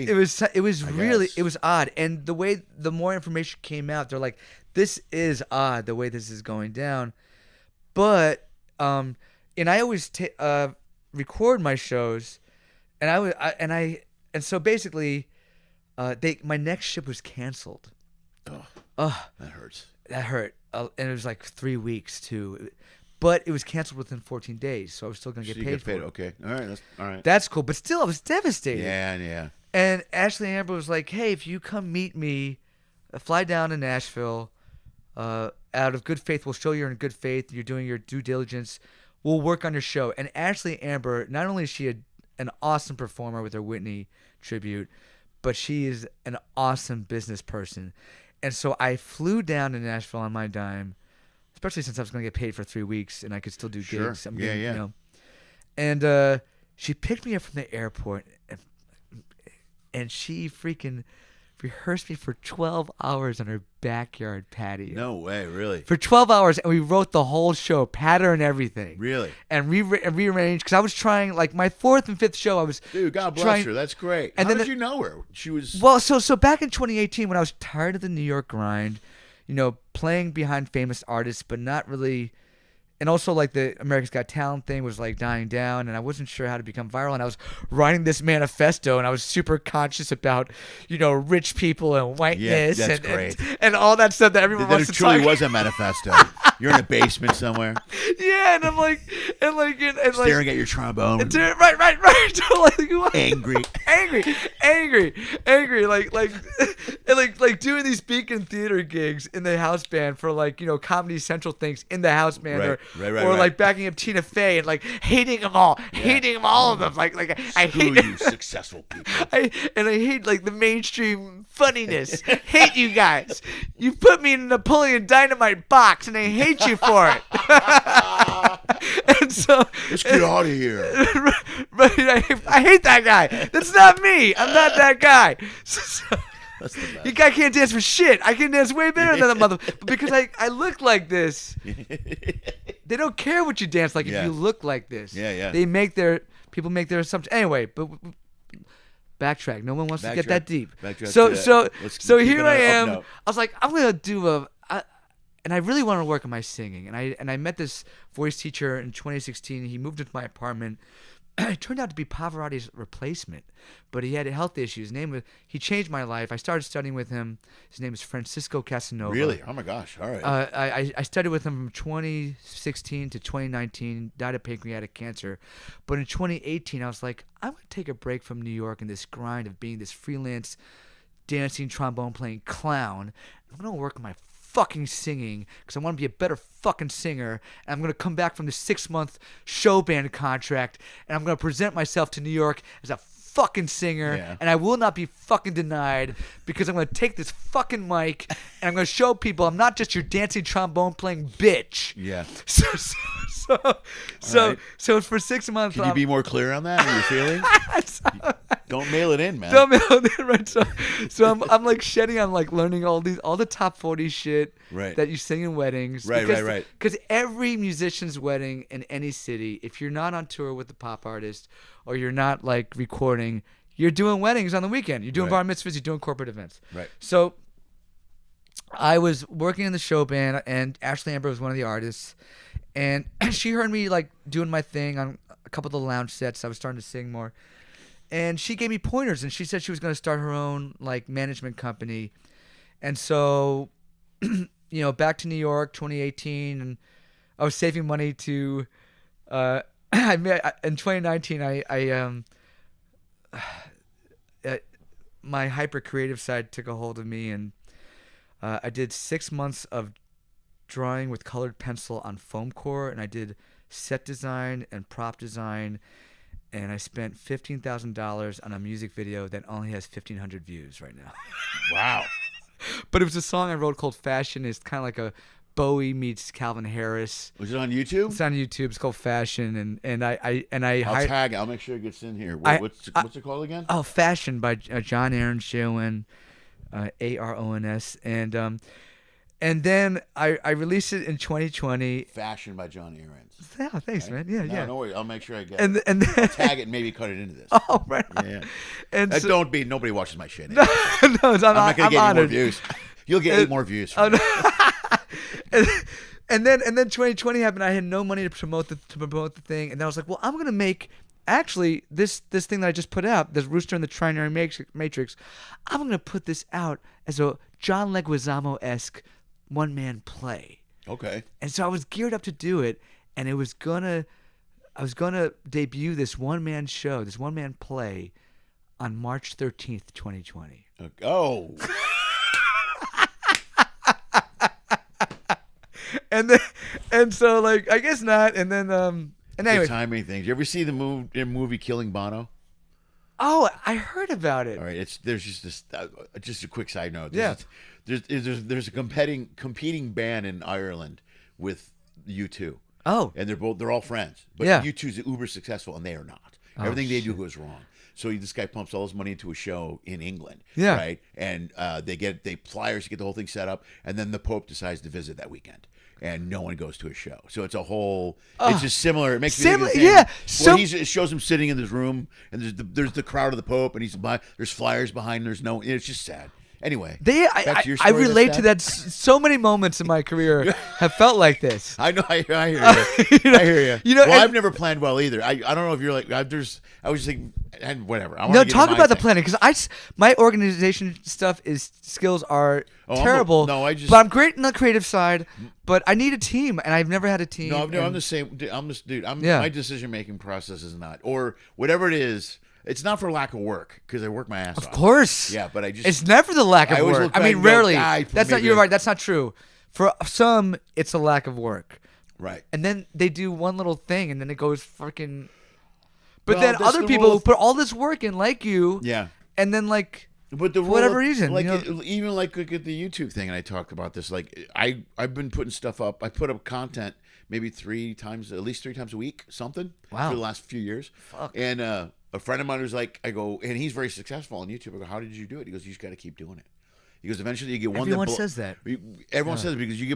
It was really, guess. it was odd. And the more information came out, they're like, this is odd, the way this is going down. But, and I always record my shows, and so basically, my next ship was canceled. Oh, that hurts. That hurt, and it was like 3 weeks too, but it was canceled within 14 days, so I was still gonna get paid for it. Okay, all right, all right. That's cool, but still, I was devastated. Yeah. And Ashley Amber was like, "Hey, if you come meet me, fly down to Nashville, out of good faith, we'll show you're in good faith. You're doing your due diligence. We'll work on your show." And Ashley Amber, not only is she an awesome performer with her Whitney tribute, but she is an awesome business person. And so I flew down to Nashville on my dime, especially since I was going to get paid for 3 weeks and I could still do gigs. Yeah. And she picked me up from the airport, and she freaking rehearsed me for 12 hours on her backyard patio. No way, really? For 12 hours, and we wrote the whole show, patter and everything. Really? And rearranged, because I was trying, like, my 4th and 5th show, I was Dude, God bless her. That's great. And How then did you know her? She was... Well, so back in 2018, when I was tired of the New York grind, playing behind famous artists, but not really... And also, like, the America's Got Talent thing was, like, dying down, and I wasn't sure how to become viral. And I was writing this manifesto, and I was super conscious about, rich people and whiteness and all that stuff that everyone wants to talk about. It truly was a manifesto. You're in a basement somewhere. Yeah, and I'm like, staring at your trombone. Right. Angry, like doing these Beacon Theater gigs in the house band for Comedy Central things in the house band, or like backing up Tina Fey and like hating them all, hating all of them, like I hate you successful people. I hate like the mainstream funniness. Hate you guys. You put me in a Napoleon Dynamite box, and I hate you for it. And so let's get out of here. Right, I hate that guy. That's not me. I'm not that guy. That's the best. You guy can't dance for shit. I can dance way better than that mother. But because I look like this, they don't care what you dance like if you look like this. Yeah. People make their assumptions. Anyway, but backtrack. No one wants to get that deep. Backtrack so here I am. I was like, I'm gonna do and I really wanted to work on my singing. And I met this voice teacher in 2016. He moved into my apartment. It turned out to be Pavarotti's replacement, but he had health issues. He changed my life. I started studying with him. His name is Francisco Casanova. Really? Oh my gosh! All right. I studied with him from 2016 to 2019. Died of pancreatic cancer, but in 2018 I was like, I'm gonna take a break from New York and this grind of being this freelance, dancing, trombone playing clown. I'm gonna work on my fucking singing because I want to be a better fucking singer, and I'm gonna come back from the 6-month show band contract, and I'm gonna present myself to New York as a fucking singer, and I will not be fucking denied because I'm gonna take this fucking mic and I'm gonna show people I'm not just your dancing trombone playing bitch. Yeah. So for 6 months, can you be more clear on that? How you're feeling? Don't mail it in, man. Don't mail it in, right? So I'm like shedding on like learning all the top 40 shit that you sing in weddings. Right. Because every musician's wedding in any city, if you're not on tour with the pop artist or you're not like recording, you're doing weddings on the weekend. You're doing bar mitzvahs. You're doing corporate events. Right. So I was working in the show band, and Ashley Amber was one of the artists, and she heard me like doing my thing on a couple of the lounge sets. I was starting to sing more. And she gave me pointers, and she said she was going to start her own like management company. And so, back to New York, 2018, and I was saving money to. In 2019, my hyper creative side took a hold of me, and I did 6 months of drawing with colored pencil on foam core, and I did set design and prop design. And I spent $15,000 on a music video that only has 1,500 views right now. Wow. But it was a song I wrote called Fashion. It's kind of like a Bowie meets Calvin Harris. Was it on YouTube? It's on YouTube. It's called Fashion. I'll tag it. I'll make sure it gets in here. What's it called again? Oh, Fashion by John Arons, J-O-N, A-R-O-N-S. And then I released it in 2020. Fashion by John Arons. Yeah, thanks, man. Yeah. No worries. I'll make sure I get it. And I'll tag it and maybe cut it into this. Oh, right. Yeah. And nobody watches my shit. No, I'm not going to get any more honored. views. You'll get 8 more views from me. And then 2020 happened. I had no money to promote the thing, and then I was like, well, I'm going to make actually this thing that I just put out, this Rooster and the Trinary Matrix. I'm going to put this out as a John Leguizamo-esque one-man play. Okay. And so I was geared up to do it, and I was gonna debut this one-man show, this one-man play, on March 13th, 2020. Oh. and so like I guess not, and then and anyway. The timing things. You ever see the movie Killing Bono? Oh, I heard about it. All right, there's just this. Just a quick side note. There's a competing band in Ireland with U2. Oh, and they're all friends. But U2's uber successful, and they are not. Everything they do goes wrong. So this guy pumps all his money into a show in England. Yeah. Right. And they flyers to get the whole thing set up, and then the Pope decides to visit that weekend. And no one goes to a show, so it's a whole. It's just similar. It makes me think of the thing. Yeah. It shows him sitting in this room, and there's the crowd of the Pope, and there's flyers behind. There's no. It's just sad. Anyway, I relate to that. So many moments in my career have felt like this. I know. I hear you. I hear you. Well, I've never planned well either. I don't know if you're like. I was just thinking, and whatever. Talk about the planning, because my organization skills are terrible. But I'm great in the creative side. But I need a team, and I've never had a team. No, I'm the same. I'm this dude. My decision making process is not, or whatever it is. It's not for lack of work, because I work my ass off. Of course. Yeah, but it's never the lack of work. I mean, rarely. You're right. That's not true. For some, it's a lack of work. Right. And then they do one little thing, and then it goes freaking. But then other people who put all this work in, like you. Yeah. And then but for whatever reason, even like look at the YouTube thing, and I talked about this. Like I've been putting stuff up. I put up content maybe at least three times a week, something. Wow. For the last few years. Fuck. And A friend of mine was like, I go, and he's very successful on YouTube. I go, how did you do it? He goes, you just got to keep doing it. He goes, eventually you get one. Everyone says that. Everyone says it because you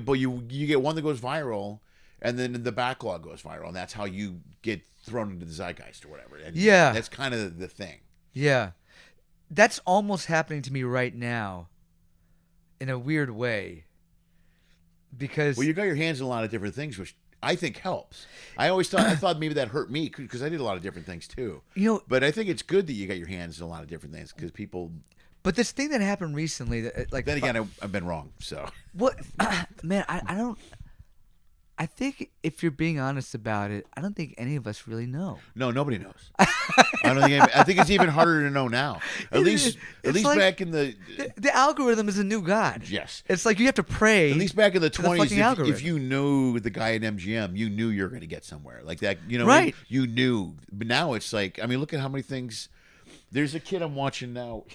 get one that goes viral, and then the backlog goes viral, and that's how you get thrown into the zeitgeist or whatever. And that's kind of the thing. Yeah, that's almost happening to me right now, in a weird way. Because you got your hands in a lot of different things, which I think helps. I thought maybe that hurt me because I did a lot of different things too. But I think it's good that you got your hands in a lot of different things because people. But this thing that happened recently, that like then again, I've been wrong. So what, man? I don't. I think if you're being honest about it, I don't think any of us really know. No, nobody knows. I think it's even harder to know now. At least like, back in the algorithm is a new god. Yes, it's like you have to pray. At least back in the 20s, if you knew the guy at MGM, you knew you were going to get somewhere like that. Right? You knew. But now it's like, I mean, look at how many things. There's a kid I'm watching now.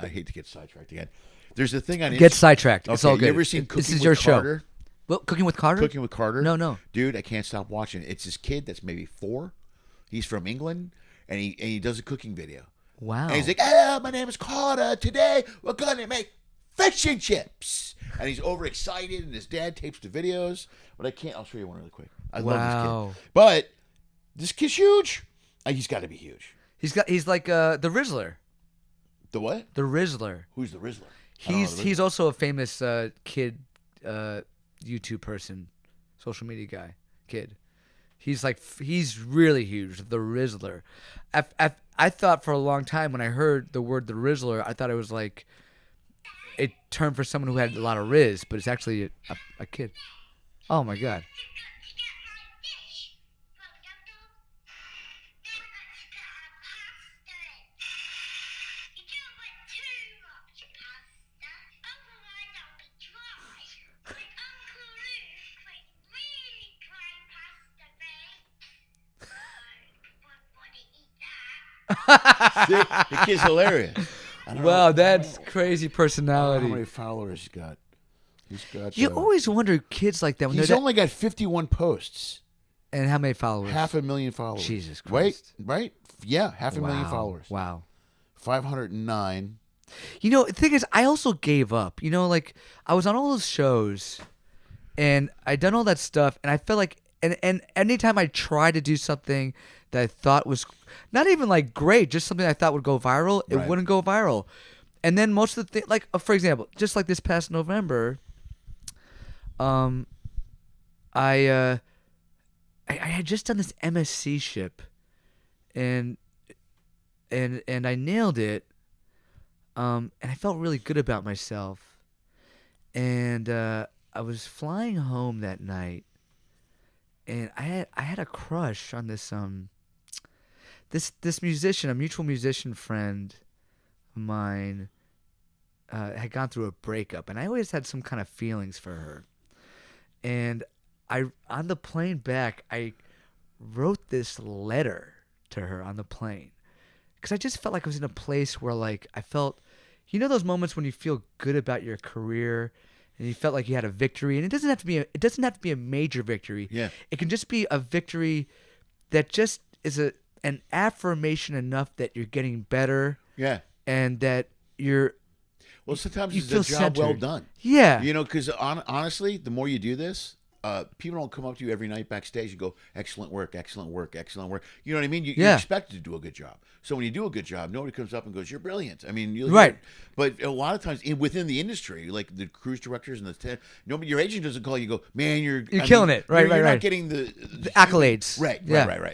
I hate to get sidetracked again. There's a thing on Get sidetracked. Okay, It's all good. You ever seen Cooking This is with your Carter? show. Well, Cooking with Carter? Cooking with Carter? No. Dude, I can't stop watching it. It's this kid that's maybe 4. He's from England, and he does a cooking video. Wow. And he's like, "Hello, my name is Carter. Today we're going to make fish and chips." And he's overexcited, and his dad tapes the videos. But I can't. I'll show you one really quick. I love this kid. But this kid's huge. He's got to be huge. He's like the Rizzler. The what? The Rizzler. Who's the Rizzler? He's also a famous kid YouTube person, social media guy, kid. He's really huge. The Rizzler. I thought for a long time when I heard the word the Rizzler, I thought it was like a term for someone who had a lot of Riz, but it's actually a kid. Oh my God. The kid's hilarious. Wow, that's crazy personality. How many followers he's got? He's got. You always wonder kids like that. When he's only got 51 posts. And how many followers? 500,000 followers. Jesus Christ. Right? Yeah, 500,000 followers. Wow. 509. The thing is, I also gave up. Like I was on all those shows, and I done all that stuff, and I felt like, and anytime I tried to do something that I thought was not even like great, just something I thought would go viral, it wouldn't go viral. And then most of the things, like for example, just like this past November, I had just done this MSC ship, and I nailed it, and I felt really good about myself, and I was flying home that night, and I had a crush on this musician, a mutual musician friend of mine, had gone through a breakup, and I always had some kind of feelings for her. And on the plane back, I wrote this letter to her on the plane, because I just felt like I was in a place where, like, I felt, those moments when you feel good about your career, and you felt like you had a victory, and it doesn't have to be a major victory. Yeah, it can just be a victory that just is an affirmation enough that you're getting better. Yeah, and that you're. Well, sometimes it's a job centered. Well done. Yeah, because honestly, the more you do this, people don't come up to you every night backstage and go, "Excellent work, excellent work, excellent work." You know what I mean? You're expected to do a good job. So when you do a good job, nobody comes up and goes, "You're brilliant." I mean, right. But a lot of times within the industry, like the cruise directors and nobody, your agent doesn't call you. And go, "Man, you're killing it." Right, you're right. not getting the accolades. Right.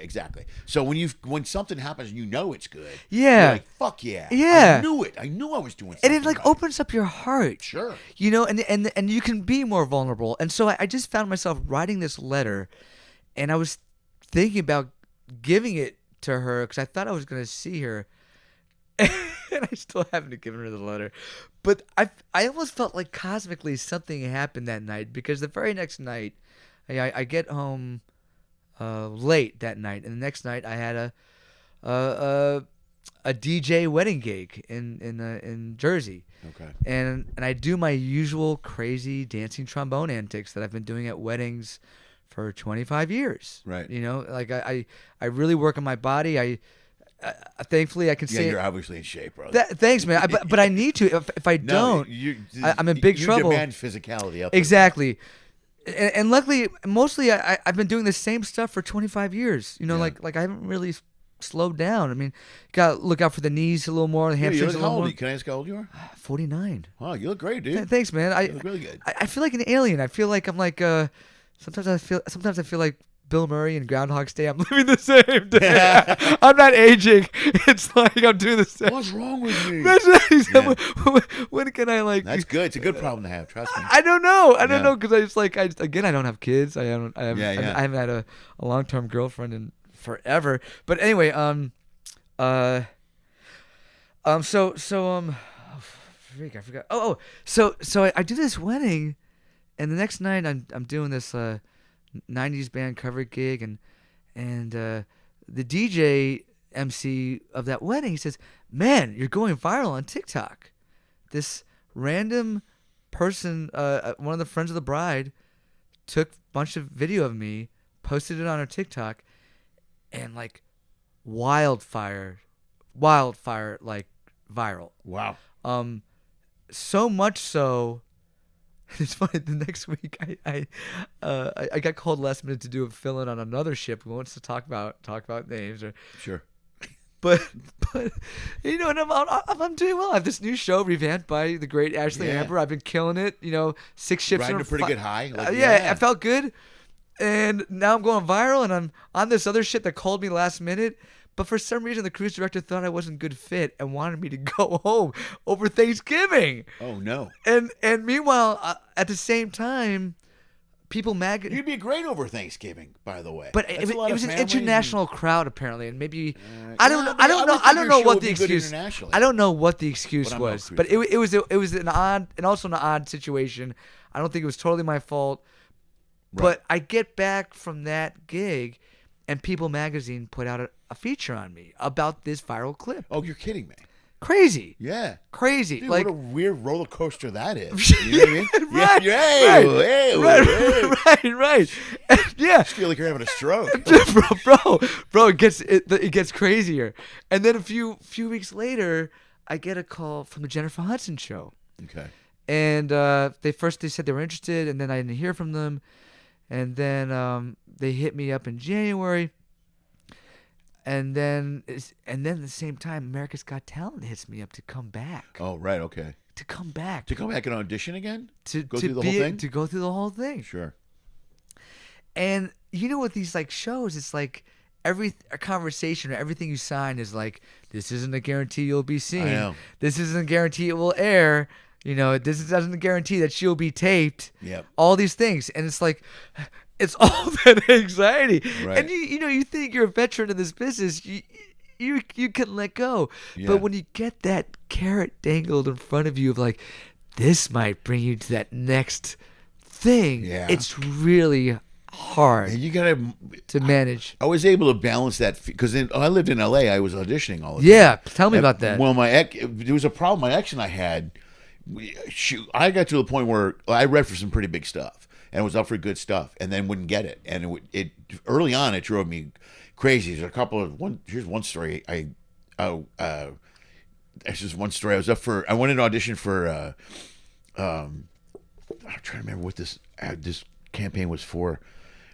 Exactly. So when something happens, and it's good. Yeah. You're like, fuck yeah. Yeah. I knew it. I knew I was doing something. And it like opens up your heart. Sure. And you can be more vulnerable. And so I just found myself writing this letter, and I was thinking about giving it to her because I thought I was going to see her. And I still haven't given her the letter. But I almost felt like cosmically something happened that night, because the very next night, I get home late that night, and the next night I had a DJ wedding gig in Jersey. Okay. And I do my usual crazy dancing trombone antics that I've been doing at weddings for 25 years. Right. Like I really work on my body. thankfully I can Yeah, say. you're obviously in shape, brother. Thanks, man. But I need to. If I No, don't, I'm in big trouble. You demand physicality up there. Exactly. And luckily, mostly I've been doing the same stuff for 25 years. You know, Yeah. like I haven't really slowed down. I mean, got to look out for the knees a little more, the Yeah, hamstrings a how little old are more. you? Can I ask how old you are? 49. Oh, you look great, dude. Thanks, man. You look really good. I feel like an alien. I feel like I'm like sometimes I feel like Bill Murray in Groundhog's Day. I'm living the same day. I'm not aging. It's like I'm doing the same. What's wrong with me? Yeah. When can I like? That's good. It's a good problem to have. Trust me. I don't know. I don't Yeah. know because I just like I don't have kids. I haven't Yeah. I haven't had a long-term girlfriend in forever. But anyway, freak, I forgot. So I do this wedding, and the next night I'm doing this 90s band cover gig, and the DJ MC of that wedding, he says, "Man, you're going viral on TikTok." This random person, one of the friends of the bride, took a bunch of video of me, posted it on her TikTok, and like wildfire like viral. Wow. So much so, it's funny. The next week, I got called last minute to do a fill in on another ship. We wants to talk about names or Sure. but you know, and I'm doing well. I have this new show revamped by the great Ashley Yeah. Amber. I've been killing it. You know, 6 ships. Riding in a pretty good high. Like, yeah, I felt good. And now I'm going viral, and I'm on this other ship that called me last minute. But for some reason, the cruise director thought I wasn't good fit and wanted me to go home over Thanksgiving. Oh no. And meanwhile, at the same time, people You'd be great over Thanksgiving, by the way. But That's it a lot was of an families international crowd apparently, and maybe I I don't know what the excuse. internationally. I don't know what the excuse But I'm no was, cruise but it was an odd situation. I don't think it was totally my fault. Right. But I get back from that gig, and People Magazine put out a feature on me about this viral clip. Oh, you're kidding me. Crazy. Yeah. Crazy. Dude, like what a weird roller coster that is. You know what I mean? Right, Hey. right. Yeah. I feel like you're having a stroke. bro, it gets crazier. And then a few weeks later, I get a call from the Jennifer Hudson show. Okay. And they said they were interested, and then I didn't hear from them. And then they hit me up in January. And then at the same time, America's Got Talent hits me up to come back. Oh, right. Okay. To come back. To come back and audition again? To go through the whole thing? To go through the whole thing. Sure. And you know, with these like shows, it's like a conversation or everything you sign is like, this isn't a guarantee you'll be seen. I know. This isn't a guarantee it will air. You know, this doesn't guarantee that she'll be taped. Yep. All these things. And it's like, it's all that anxiety. Right. And you think you're a veteran of this business, you can let go. Yeah. But when you get that carrot dangled in front of you of like, this might bring you to that next thing, Yeah. it's really hard And you got to manage. I was able to balance that because I lived in LA. I was auditioning all the time. Yeah, tell me about that. Well, there was a problem. My ex and I had. I got to the point where I read for some pretty big stuff and was up for good stuff, and then wouldn't get it. And it early on, it drove me crazy. There's here's one story. That's just one story. I went in to audition for. I'm trying to remember what this campaign was for.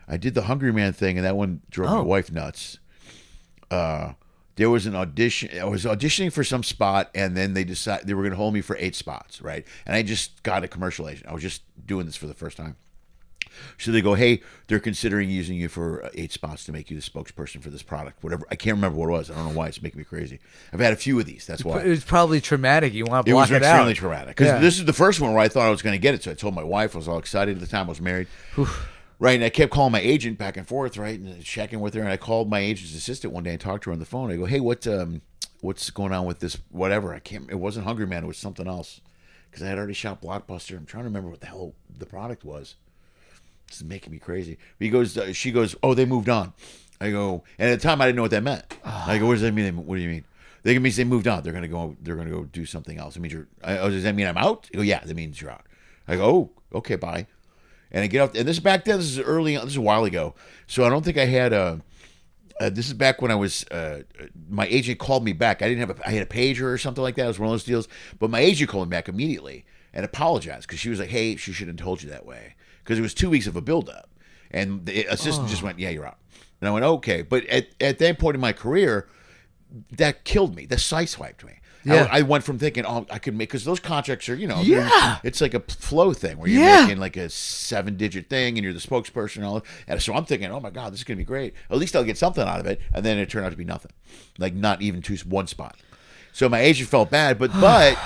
I did the Hungry Man thing, and that one drove my wife nuts. There was an audition. I was auditioning for some spot, and then they decided they were going to hold me for 8 spots, right? And I just got a commercial agent. I was just doing this for the first time. So they go, hey, they're considering using you for 8 spots to make you the spokesperson for this product, whatever. I can't remember what it was. I don't know why it's making me crazy. I've had a few of these. That's why. It was probably traumatic. You want to block it out. It was extremely traumatic. Because Yeah. this is the first one where I thought I was going to get it. So I told my wife. I was all excited at the time. I was married. Right, and I kept calling my agent back and forth, right, and checking with her. And I called my agent's assistant one day and talked to her on the phone. I go, "Hey, what's going on with this? Whatever. It wasn't Hungry Man. It was something else, because I had already shot Blockbuster. I'm trying to remember what the hell the product was. This is making me crazy." She goes, "Oh, they moved on." I go, and at the time I didn't know what that meant. I go, "What does that mean? What do you mean?" They means they moved on. They're gonna go do something else. It means does that mean I'm out? I go, "Yeah, that means you're out." I go, "Oh, okay, bye." And I get up, and this is back then. This is early on. This is a while ago, so I don't think I had This is back when I was. My agent called me back. I didn't have. I had a pager or something like that. It was one of those deals. But my agent called me back immediately and apologized because she was like, "Hey, she shouldn't have told you that way," because it was 2 weeks of a buildup, and the assistant just went, "Yeah, you're out." And I went, "Okay," but at that point in my career, that killed me. That sideswiped me. Yeah. I went from thinking, oh, I could make, because those contracts are, Yeah. it's like a flow thing where you're making like a 7-digit thing and you're the spokesperson and all. And so I'm thinking, oh my God, this is going to be great. At least I'll get something out of it. And then it turned out to be nothing, like not even one spot. So my agent felt bad, but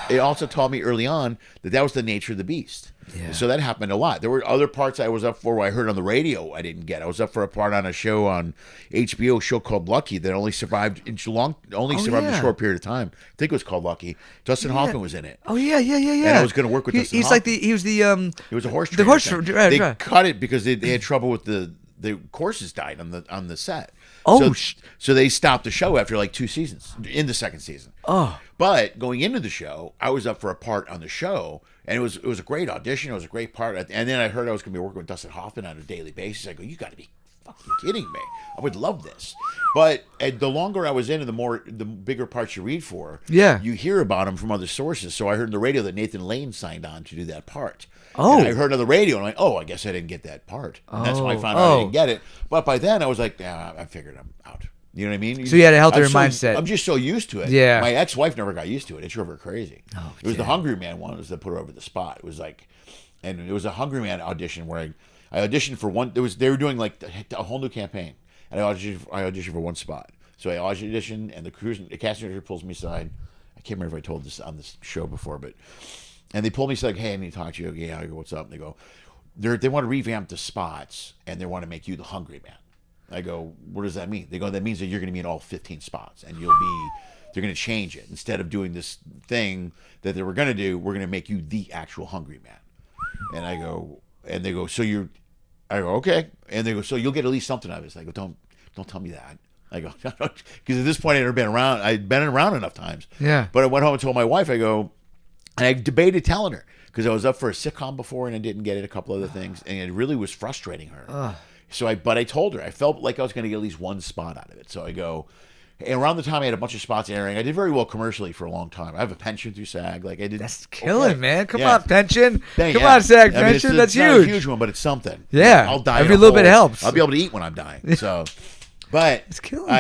it also taught me early on that was the nature of the beast. Yeah. So that happened a lot. There were other parts I was up for where I heard on the radio I didn't get. I was up for a part on a show on HBO, a show called Lucky, that only survived a short period of time. I think it was called Lucky. Dustin Hoffman was in it. Oh yeah. And I was going to work with Dustin Hoffman. He was the He was a horse trainer. The horse trainer. Right, they cut it because they had trouble with the horses died on the set. Oh, so they stopped the show after like 2 seasons, in the second season. Oh. But going into the show, I was up for a part on the show, and it was a great audition. It was a great part. And then I heard I was going to be working with Dustin Hoffman on a daily basis. I go, you got to be fucking kidding me. I would love this. But the longer I was in, and the bigger parts you read for, you hear about him from other sources. So I heard on the radio that Nathan Lane signed on to do that part. Oh. And I heard on the radio, and I'm like, oh, I guess I didn't get that part. And that's why I found out I didn't get it. But by then, I was like, yeah, I figured I'm out. You know what I mean? So you had a healthier mindset. I'm just so used to it. Yeah. My ex-wife never got used to it. It drove her crazy. Oh, it was the Hungry Man one that put her over the spot. It was like, and it was a Hungry Man audition where I auditioned for one. They were doing like a whole new campaign, and I auditioned for one spot. So I auditioned, and the casting director pulls me aside. I can't remember if I told this on this show before, and they pulled me aside, like, hey, I need to talk to you. Yeah, I go, what's up? And they go, they want to revamp the spots, and they want to make you the Hungry Man. I go, what does that mean? They go, that means that you're going to be in all 15 spots, and they're going to change it. Instead of doing this thing that they were going to do, we're going to make you the actual Hungry Man. And they go, I go, okay. And they go, so you'll get at least something out of this. I go, don't tell me that. I go, because at this point I'd been around enough times. Yeah. But I went home and told my wife, I go, and I debated telling her, because I was up for a sitcom before and I didn't get it, a couple other things, and it really was frustrating her. But I told her, I felt like I was going to get at least one spot out of it. So I go, and around the time I had a bunch of spots airing, I did very well commercially for a long time. I have a pension through SAG. Like I did. That's killing, man. Come on, pension. Come yeah. on, SAG I mean, pension. That's huge. huge. Not a huge one, but it's something. Yeah. I'll die. Every little bit helps. I'll be able to eat when I'm dying. So, but it's killing.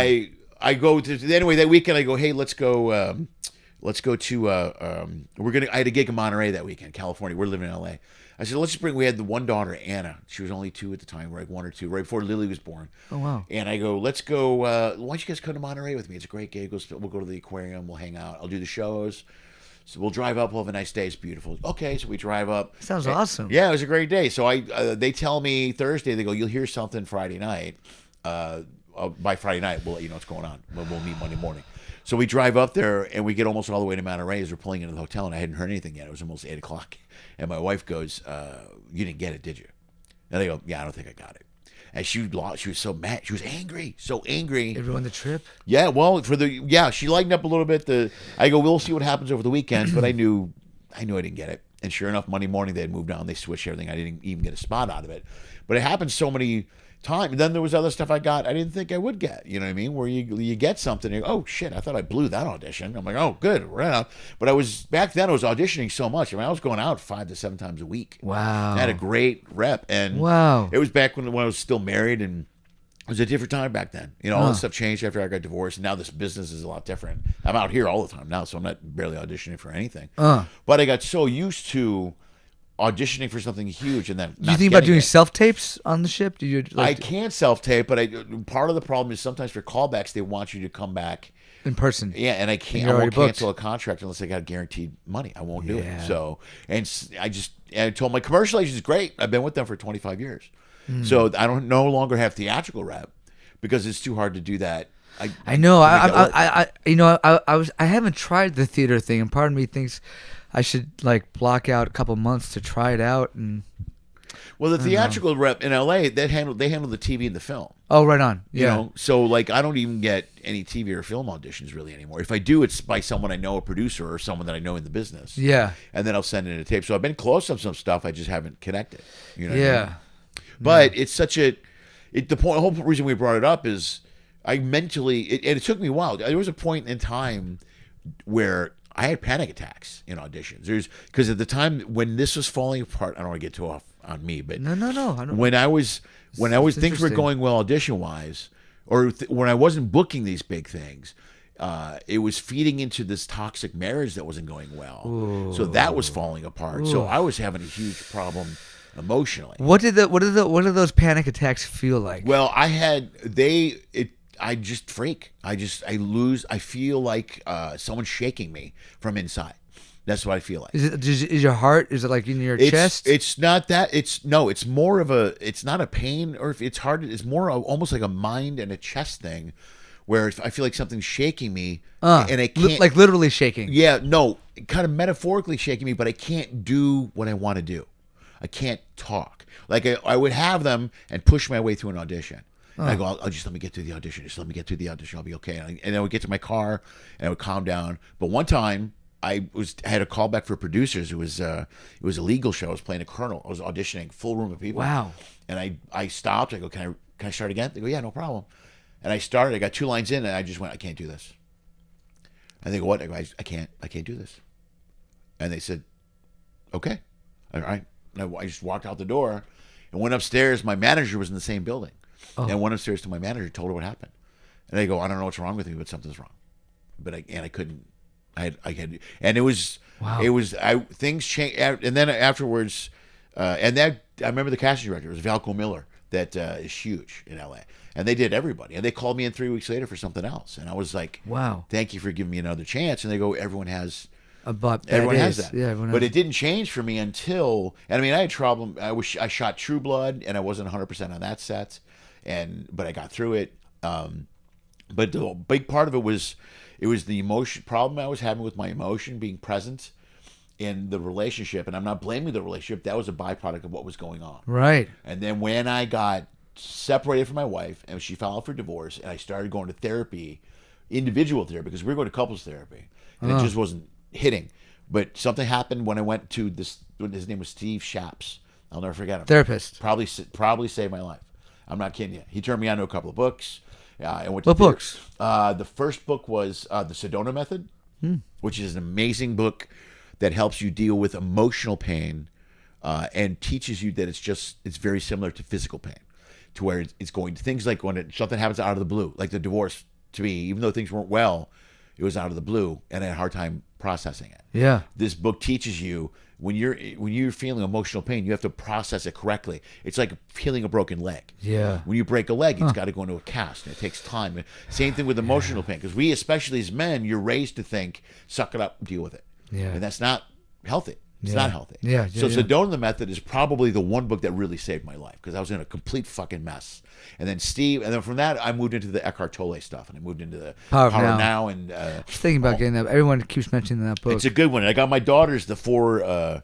I go to anyway that weekend. I go, hey, let's go. Let's go to. I had a gig in Monterey that weekend, California. We're living in LA. I said, let's just bring. We had the one daughter, Anna. She was only 2 at the time, like 1 or 2, right before Lily was born. Oh wow! And I go, let's go. Why don't you guys come to Monterey with me? It's a great gig. We'll go to the aquarium. We'll hang out. I'll do the shows. So we'll drive up. We'll have a nice day. It's beautiful. Okay, so we drive up. Sounds awesome. Yeah, it was a great day. So they tell me Thursday. They go, you'll hear something Friday night. By Friday night, we'll let you know what's going on. We'll meet Monday morning. So we drive up there, and we get almost all the way to Monterey as we're pulling into the hotel, and I hadn't heard anything yet. It was almost 8 o'clock. And my wife goes, you didn't get it, did you? And they go, yeah, I don't think I got it. And she was so mad. She was angry, so angry. It ruined the trip? Yeah, well, she lightened up a little bit. I go, we'll see what happens over the weekend, but I knew I didn't get it. And sure enough, Monday morning they had moved on. They switched everything. I didn't even get a spot out of it. But it happened so many times. And then there was other stuff I got I didn't think I would get. You know what I mean? Where you get something, and you go, oh shit, I thought I blew that audition. I'm like, oh good, right on. But back then I was auditioning so much. I mean, I was going out 5 to 7 times a week. Wow. I had a great rep, and it was back when I was still married, and it was a different time back then. You know, all this stuff changed after I got divorced. And now this business is a lot different. I'm out here all the time now, so I'm not barely auditioning for anything. But I got so used to auditioning for something huge, and then do you think about doing self tapes on the ship? Do you? I can't self tape, but part of the problem is sometimes for callbacks they want you to come back in person. Yeah, and I can't. I won't cancel a contract unless I got guaranteed money. I won't do it. So, and I told my commercial agent is great. I've been with them for 25 years, so I don't no longer have theatrical rep because it's too hard to do that. I know. I haven't tried the theater thing, and part of me thinks I should like block out a couple months to try it out. And well, the theatrical rep in LA, they handle the TV and the film. Oh, right on. Yeah. You know, so like I don't even get any TV or film auditions really anymore. If I do, it's by someone I know, a producer or someone that I know in the business. Yeah. And then I'll send in a tape. So I've been close on some stuff. I just haven't connected. You know. Yeah. What I mean? But it's such the whole reason we brought it up is I mentally, and it took me a while. There was a point in time where I had panic attacks in auditions. Because at the time when this was falling apart, I don't want to get too off on me, but No. I don't. when I was things were interesting. going well audition wise, or when I wasn't booking these big things, it was feeding into this toxic marriage that wasn't going well. Ooh. So that was falling apart. So I was having a huge problem emotionally. What did those panic attacks feel like? Well, I just freak. I feel like someone's shaking me from inside. That's what I feel like. Is your heart? Is it like in your chest? It's not that. It's more of a. It's not a pain, or if it's hard. It's more almost like a mind and a chest thing, where I feel like something's shaking me, and I can't, like literally shaking. Yeah, no, kind of metaphorically shaking me, but I can't do what I want to do. I can't talk. Like I would have them and push my way through an audition. And I go, I'll just let me get through the audition. Just let me get through the audition. I'll be okay. And I would get to my car and I would calm down. But one time I had a call back for producers. It was a legal show. I was playing a colonel. I was auditioning, full room of people. Wow. And I stopped. I go, can I start again? They go, yeah, no problem. And I started. I got 2 lines in, and I just went, I can't do this. And they go, what? I go, I can't do this. And they said, okay, all right. And I just walked out the door and went upstairs. My manager was in the same building. Oh. And I went upstairs to my manager, told her what happened. And they go, I don't know what's wrong with me, but something's wrong. But I couldn't. I had, and it was, wow. Things changed. And then afterwards, and that, I remember the casting director, it was Valco Miller, that is huge in LA. And they did everybody. And they called me in 3 weeks later for something else. And I was like, wow, thank you for giving me another chance. And they go, everyone has that. Yeah, but it didn't change for me until, and I mean, I had trouble. I shot True Blood, and I wasn't 100% on that set, but I got through it. But the big part of it was the emotion problem I was having with my emotion being present in the relationship, and I'm not blaming the relationship. That was a byproduct of what was going on. Right. And then when I got separated from my wife, and she filed for divorce, and I started going to therapy, individual therapy, because we were going to couples therapy, and it just wasn't hitting. But something happened when I went to this. His name was Steve Shaps. I'll never forget him. Therapist. Probably saved my life. I'm not kidding you. He turned me on to a couple of books. What books? The first book was The Sedona Method, which is an amazing book that helps you deal with emotional pain and teaches you that it's very similar to physical pain, to where it's going to things like when something happens out of the blue, like the divorce to me, even though things weren't well, it was out of the blue, and I had a hard time processing it. Yeah. This book teaches you when you're feeling emotional pain, you have to process it correctly. It's like healing a broken leg. Yeah. When you break a leg, it's got to go into a cast, and it takes time. Same thing with emotional pain, because we, especially as men, you're raised to think, suck it up, deal with it. Yeah. And that's not healthy. It's not healthy. Yeah. So Sedona Method is probably the one book that really saved my life, because I was in a complete fucking mess. And then from that, I moved into the Eckhart Tolle stuff, and I moved into the Power of Now. And I was thinking about getting that. Everyone keeps mentioning that book. It's a good one. I got my daughters the four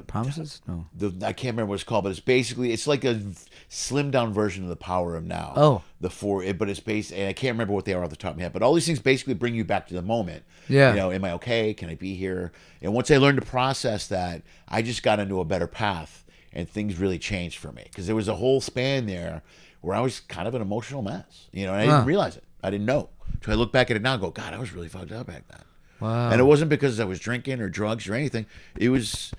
Promises? No. I can't remember what it's called, but it's like a slimmed down version of the Power of Now. Oh. But it's based, and I can't remember what they are off the top of my head, but all these things basically bring you back to the moment. Yeah. Am I okay? Can I be here? And once I learned to process that, I just got into a better path, and things really changed for me, because there was a whole span there where I was kind of an emotional mess, and I didn't realize it. I didn't know. So I look back at it now and go, God, I was really fucked up back then. Wow. And it wasn't because I was drinking or drugs or anything. It was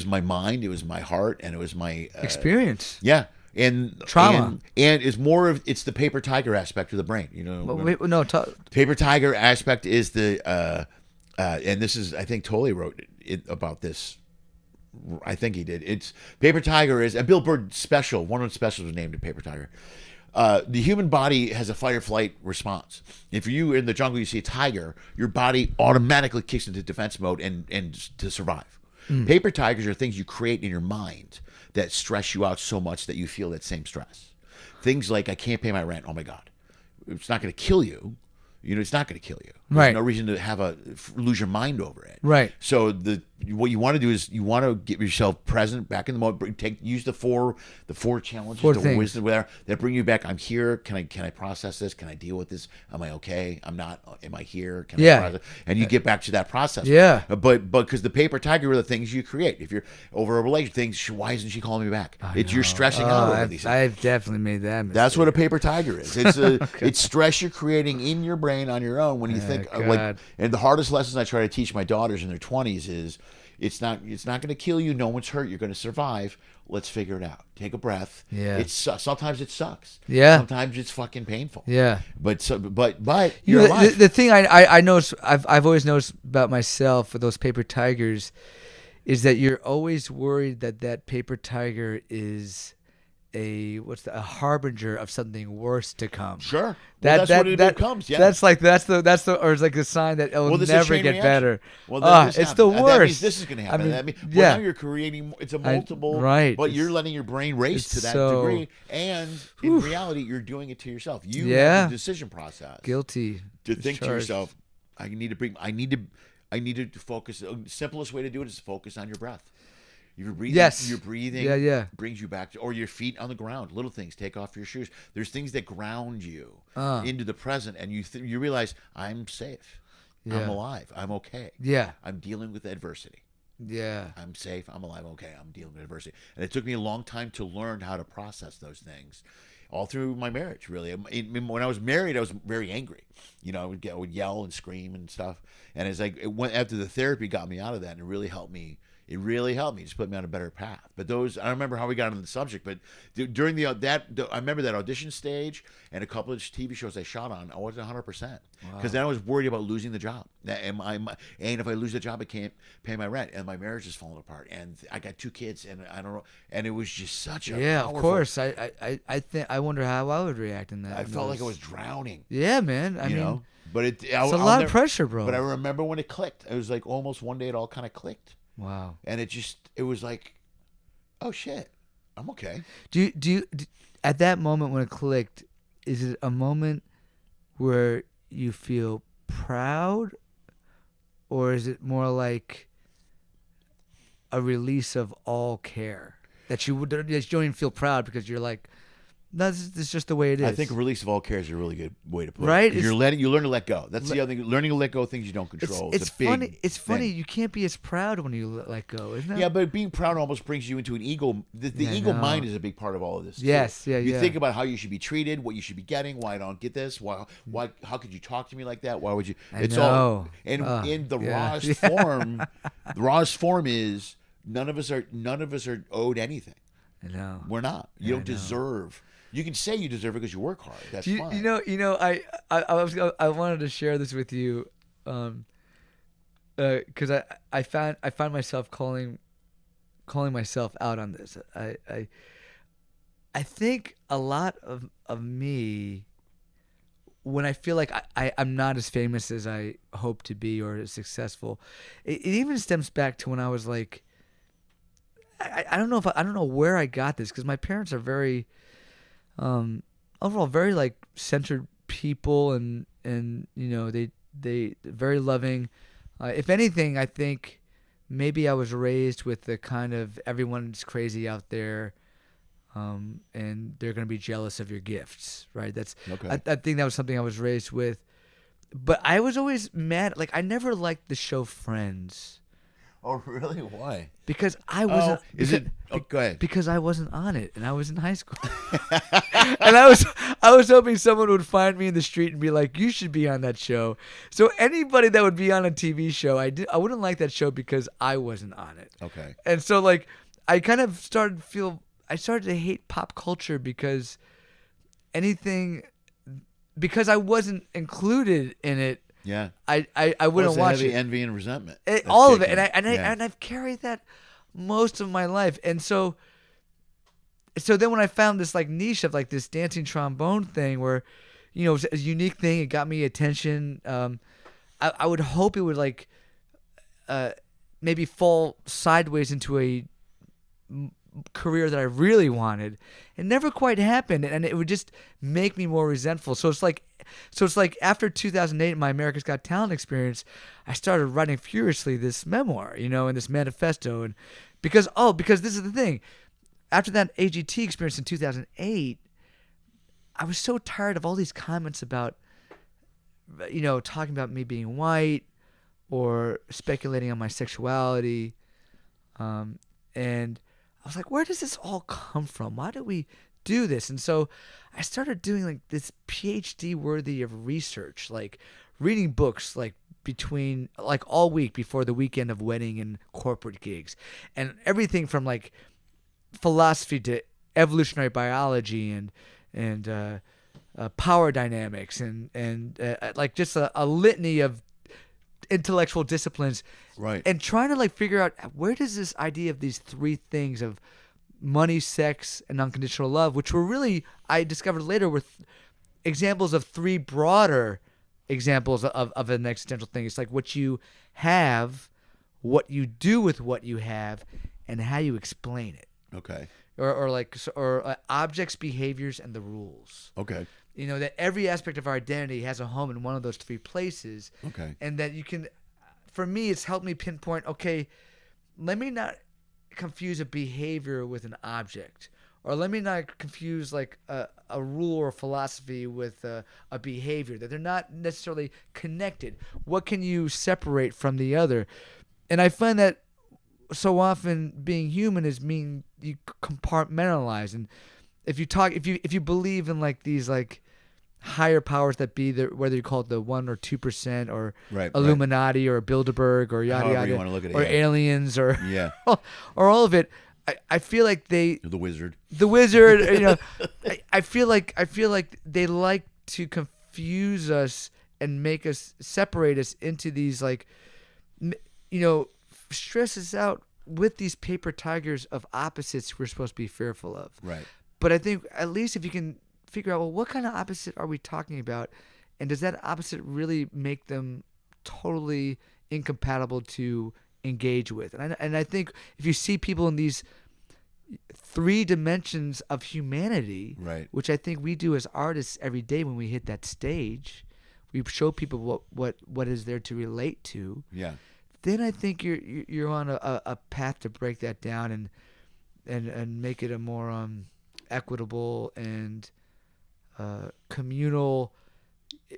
my mind, it was my heart, and it was my experience. Yeah. And trauma. And it's the paper tiger aspect of the brain, paper tiger aspect is the and this is, I think Tolle wrote it about this. I think he did. It's paper tiger is, and Bill Burr special, one of the specials was named a paper tiger. The human body has a fight or flight response. If you in the jungle, you see a tiger, your body automatically kicks into defense mode and to survive. Paper tigers are things you create in your mind that stress you out so much that you feel that same stress. Things like, I can't pay my rent. Oh my God. It's not going to kill you. It's not going to kill you. There's Right. no reason to lose your mind over it. Right. So what you want to do is you want to get yourself present, back in the moment. Use the four challenges, Four the things. wisdom, whatever that bring you back. I'm here. Can I process this? Can I deal with this? Am I okay? I'm not. Am I here? Can I process? And you get back to that process. Yeah. But because the paper tiger are the things you create. If you're over a relationship, things. Why isn't she calling me back? You're stressing out over these things. I've definitely made that mistake. That's what a paper tiger is. It's it's stress you're creating in your brain on your own when you think God. And the hardest lessons I try to teach my daughters in their 20s is it's not going to kill you. No one's hurt. You're going to survive. Let's figure it out. Take a breath. Yeah. Sometimes it sucks. Yeah. Sometimes it's fucking painful. Yeah. But You you're know, alive. the thing I noticed, I've always noticed about myself with those paper tigers is that you're always worried that paper tiger is a harbinger of something worse to come. Sure. That's what it becomes. Yeah. That's the or it's like a sign that it'll never get better. Well, it's the worst. That means this is going to happen. I mean, now you're creating. It's a multiple. Right. But you're letting your brain race to that degree, and in reality, you're doing it to yourself. You have the decision process. Guilty. To think to yourself, I need to focus. The simplest way to do it is to focus on your breath. You're breathing. Yes. Your breathing brings you back to, or your feet on the ground. Little things. Take off your shoes. There's things that ground you into the present, and you realize I'm safe. Yeah. I'm alive. I'm okay. Yeah. I'm dealing with adversity. Yeah. I'm safe. I'm alive. Okay. I'm dealing with adversity, and it took me a long time to learn how to process those things. All through my marriage, really. When I was married, I was very angry. I would yell and scream and stuff. And it's like after the therapy got me out of that, and it really helped me. It really helped me, just put me on a better path. But I don't remember how we got into the subject, but during I remember that audition stage and a couple of TV shows I shot on, I wasn't 100%. Because then I was worried about losing the job. And if I lose the job, I can't pay my rent, and my marriage is falling apart, and I got 2 kids, and I don't know, and it was just such a powerful, of course. I wonder how I would react in that. I felt like I was drowning. Yeah, man. I mean, but it's a lot of pressure, bro. But I remember when it clicked. It was like almost one day it all kind of clicked. Wow. And it was like, oh shit, I'm okay. Do you at that moment when it clicked, is it a moment where you feel proud, or is it more like a release of all care that you don't even feel proud because you're like, no, this is just the way it is? I think release of all care is a really good way to put it. Right? You learn to let go. That's the other thing. Learning to let go of things you don't control. It's funny. It's funny. thing. You can't be as proud when you let go, isn't it? Yeah, but being proud almost brings you into an ego. The ego mind is a big part of all of this. Yes, too. yeah, You yeah. think about how you should be treated, what you should be getting, why I don't get this, why how could you talk to me like that? Why would you? It's all in the rawest form. The rawest form is none of us are owed anything. I know. We're not. You don't deserve. You can say you deserve it because you work hard. That's fine. I wanted to share this with you, because I found myself calling myself out on this. I think a lot of me, when I feel like I'm not as famous as I hope to be or as successful, it even stems back to when I was like, I don't know where I got this, because my parents are very overall very like centered people, and they very loving. If anything, I think maybe I was raised with the kind of everyone's crazy out there, and they're gonna be jealous of your gifts, right? That's okay. I think that was something I was raised with, but I was always mad. Like I never liked the show Friends. Oh, really? Why? Because I wasn't. Go ahead. Because I wasn't on it, and I was in high school, and I was hoping someone would find me in the street and be like, "You should be on that show." So anybody that would be on a TV show, I wouldn't like that show because I wasn't on it. Okay. And so like, I kind of started to hate pop culture because because I wasn't included in it. Yeah, I wouldn't watch heavy it. envy and resentment. All of it, and I've carried that most of my life, and so then when I found this like niche of like this dancing trombone thing, where it was a unique thing, it got me attention. I would hope it would like maybe fall sideways into a career that I really wanted. It never quite happened, and it would just make me more resentful. So it's like after 2008, my America's Got Talent experience, I started writing furiously this memoir, and this manifesto, and because this is the thing. After that AGT experience in 2008, I was so tired of all these comments about, talking about me being white or speculating on my sexuality. And I was like, where does this all come from? Why do we do this? And so I started doing like this PhD worthy of research, like reading books like between like all week before the weekend of wedding and corporate gigs, and everything from like philosophy to evolutionary biology and power dynamics and like just a litany of intellectual disciplines, right? And trying to like figure out where does this idea of these three things of money, sex, and unconditional love, which were really, I discovered later, were examples of three broader examples of an existential thing. It's like what you have, what you do with what you have, and how you explain it. Okay. Or objects, behaviors, and the rules. Okay. That every aspect of our identity has a home in one of those three places. Okay. And that you can, for me, it's helped me pinpoint, okay, let me not confuse a behavior with an object. Or let me not confuse like a rule or a philosophy with a behavior, that they're not necessarily connected. What can you separate from the other? And I find that so often being human is mean you compartmentalize. And if you believe in like these like higher powers that be, whether you call it the 1 or 2% or Illuminati or Bilderberg or yada however yada, you want to look at it, or aliens or or all of it, I feel like the wizard, I feel like they like to confuse us and make us separate us into these like, stress us out with these paper tigers of opposites we're supposed to be fearful of. Right. But I think at least if you can figure out, well, what kind of opposite are we talking about? And does that opposite really make them totally incompatible to engage with? And I think if you see people in these three dimensions of humanity, right, which I think we do as artists every day when we hit that stage, we show people what is there to relate to. Yeah. Then I think you're on a path to break that down and make it a more equitable and communal.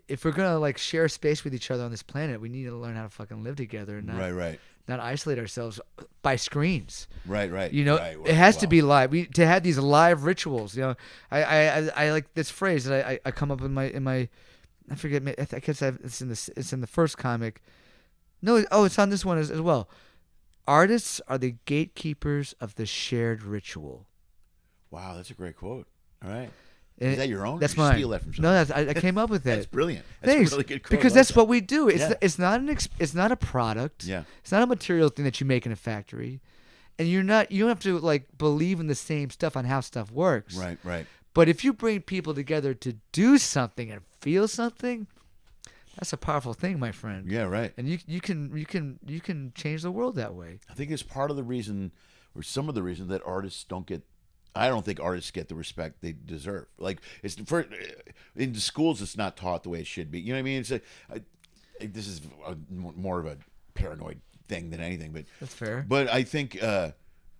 If we're gonna like share space with each other on this planet, we need to learn how to fucking live together and not isolate ourselves by screens. Right. It has to be live. To have these live rituals. I like this phrase that I come up with in my I forget. I guess it's in the first comic. No, it's on this one as well. Artists are the gatekeepers of the shared ritual. Wow, that's a great quote. All right. And is that your own? That's or mine. Steal that from someone? No, I came up with that. That's brilliant. That's Thanks. a really good quote. Because that's what we do. It's not it's not a product. Yeah. It's not a material thing that you make in a factory, and you don't have to like believe in the same stuff on how stuff works. Right. But if you bring people together to do something and feel something, that's a powerful thing, my friend. Yeah, right. And you can change the world that way. I think it's part of the reason, or some of the reason, that artists don't get. I don't think artists get the respect they deserve. Like in the schools, it's not taught the way it should be. You know what I mean? This is more of a paranoid thing than anything. But that's fair. But I think.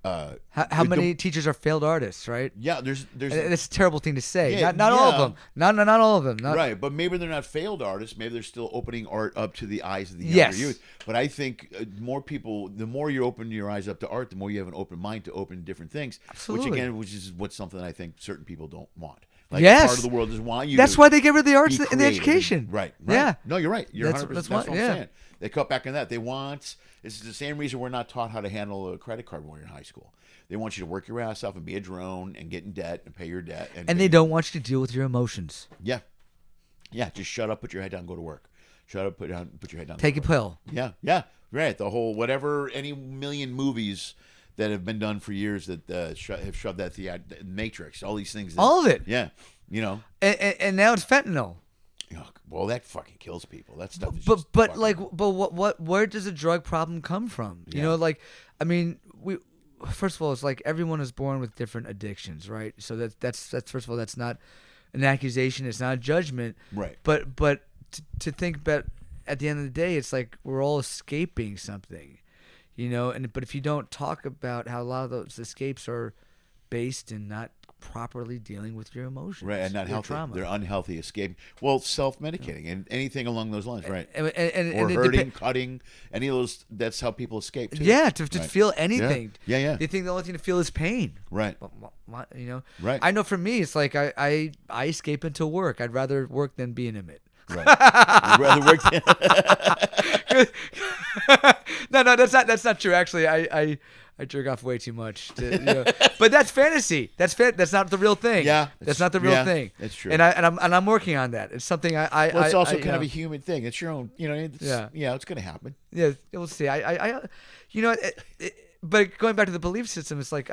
How many teachers are failed artists, right? Yeah, there's. It's a terrible thing to say. Yeah, not all of them. Not all of them. Right, but maybe they're not failed artists. Maybe they're still opening art up to the eyes of the younger youth. But I think more people, the more you open your eyes up to art, the more you have an open mind to open different things. Absolutely. Which is something I think certain people don't want. Like part of the world doesn't want you. That's why they get rid of the arts in the education. Right. Yeah. No, you're right. You're 100%. That's what I'm yeah. saying. They cut back on that. It's the same reason we're not taught how to handle a credit card when you're in high school. They want you to work your ass off and be a drone and get in debt and pay your debt. And they don't want you to deal with your emotions. Yeah. Yeah, just shut up, put your head down, go to work. Shut up, put your head down. Take a pill. Yeah. Right. The whole any million movies that have been done for years that have shoved that Matrix, all these things. All of it. Yeah. And now it's fentanyl. Well, that fucking kills people. That stuff is where does the drug problem come from? You know, like, I mean, first of all, it's like everyone is born with different addictions, right? So that's first of all, that's not an accusation. It's not a judgment. Right. But to think about at the end of the day, it's like we're all escaping something, but if you don't talk about how a lot of those escapes are based in not properly dealing with your emotions, right, and not your healthy. trauma. They're unhealthy escape. Well, self-medicating and anything along those lines, right? And Or it hurting, cutting, any of those. That's how people escape too. Yeah, to Right. feel anything. Yeah. They think the only thing to feel is pain. Right. Right. I know for me, it's like I escape into work. I'd rather work than be an inmate. Right. You'd rather work. No, that's not true. Actually, I jerk off way too much. But that's fantasy. That's not the real thing. Yeah, that's not the real thing. That's true. And I'm working on that. It's something Well, it's also kind of a human thing. It's your own. It's going to happen. Yeah, we'll see. But going back to the belief system, it's like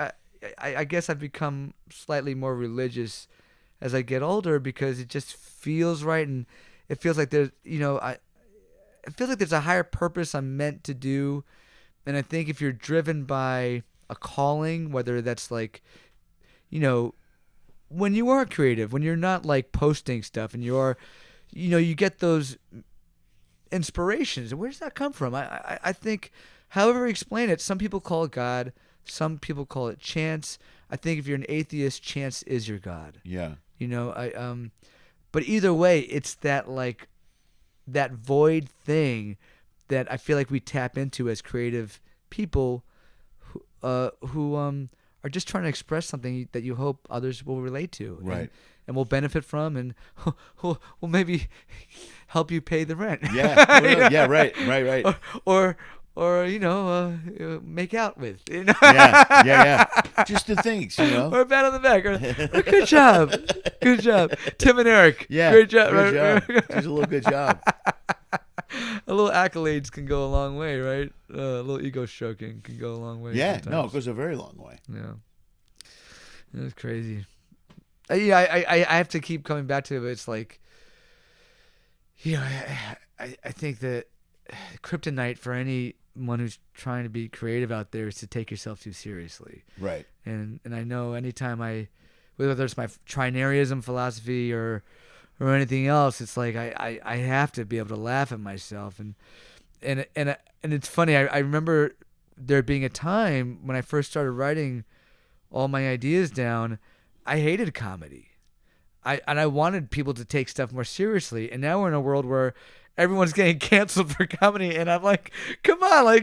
I guess I've become slightly more religious as I get older because it just feels right, and it feels like there's I feel like there's a higher purpose I'm meant to do. And I think if you're driven by a calling, whether that's like, when you are creative, when you're not like posting stuff and you're, you get those inspirations. Where does that come from? I think, however you explain it, some people call it God. Some people call it chance. I think if you're an atheist, chance is your God. Yeah. But either way, it's that like, that void thing that I feel like we tap into as creative people who are just trying to express something that you hope others will relate to, right, and will benefit from, and will maybe help you pay the rent. Yeah, yeah, right. Or make out with. Yeah. Just the things, Or a pat on the back. Or good job, Tim and Eric. Yeah, great job. Just a little good job. A little accolades can go a long way, right? A little ego stroking can go a long way. Yeah, sometimes. no, it goes a very long way. Yeah, it's crazy. I have to keep coming back to it. But it's like, I think that kryptonite for anyone who's trying to be creative out there is to take yourself too seriously. Right. And I know anytime whether it's my trinaryism philosophy or anything else, it's like I have to be able to laugh at myself, and it's funny. I remember there being a time when I first started writing all my ideas down, I hated comedy. I wanted people to take stuff more seriously, and now we're in a world where everyone's getting canceled for comedy, and I'm like, come on,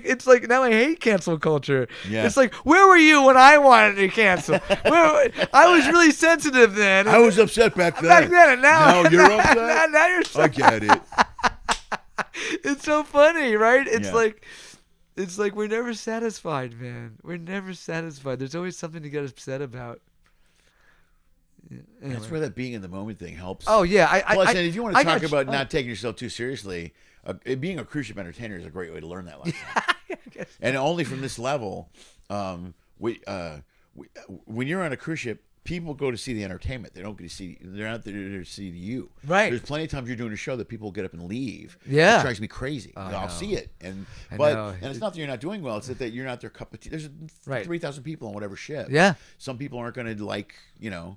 it's like now I hate cancel culture. Yeah. It's like, where were you when I wanted to cancel? I was really sensitive then. I was upset back then. And now you're upset. Now you're I get it. It's so funny, right? It's like we're never satisfied, man. We're never satisfied. There's always something to get upset about. Anyway. That's where that being in the moment thing helps. Oh yeah, Plus, and if you want to talk about not taking yourself too seriously, being a cruise ship entertainer is a great way to learn that lesson. And only from this level, when you're on a cruise ship, people go to see the entertainment. They don't get to see. They're not there to see you. Right. There's plenty of times you're doing a show that people get up and leave. Yeah. It drives me crazy. I'll see it, and it's not that you're not doing well. It's that you're not their cup of tea. There's 3,000 people on whatever ship. Yeah. Some people aren't going to like you.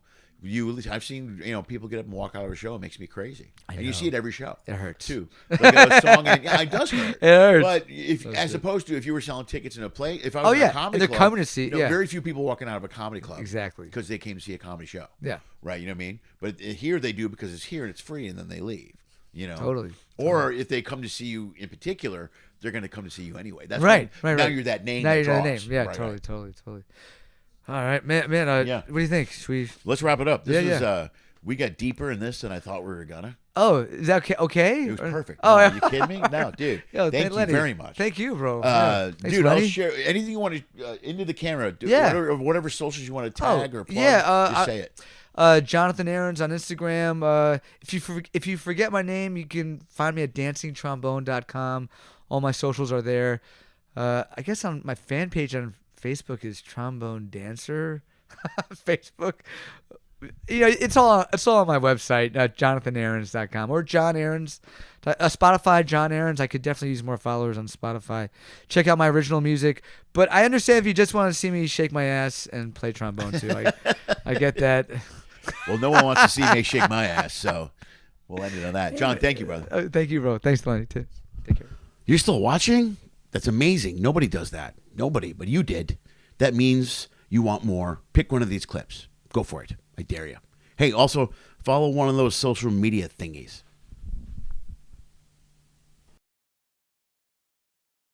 I've seen people get up and walk out of a show. It makes me crazy. And you see it every show. It hurts too. Like a song, it does hurt. It hurts. But as opposed to if you were selling tickets in a play, if I was in a comedy they're club, coming to see. very few people walking out of a comedy club exactly because they came to see a comedy show. Yeah. Right. You know what I mean? But here they do because it's here and it's free, and then they leave. Totally. Or if they come to see you in particular, they're going to come to see you anyway. That's right. Now you're that name. Now that you're that draws. name. Yeah. Right, totally. All right, man. What do you think? Should we? Let's wrap it up. This is we got deeper in this than I thought we were gonna. Oh, is that okay? It was perfect. Oh, are you kidding me? No, dude. Yo, thank you Lenny. very much. Thank you, bro. Thanks, dude, Lenny. I'll share anything you want to into the camera. Whatever socials you want to tag or plug. Just say it. Jonathan Arons on Instagram. If you forget my name, you can find me at dancingtrombone.com. All my socials are there. I guess on my fan page on Facebook is Trombone Dancer. Facebook. you know, it's all on my website, jonathanarons.com or John Arons. Spotify, John Arons. I could definitely use more followers on Spotify. Check out my original music. But I understand if you just want to see me shake my ass and play trombone too. I get that. Well, no one wants to see me shake my ass, so we'll end it on that. John, thank you, brother. Thank you, bro. Thanks, Lenny, too. Take care. You're still watching? That's amazing. Nobody does that. Nobody, but you did. That means you want more. Pick one of these clips. Go for it. I dare you. Hey, also follow one of those social media thingies.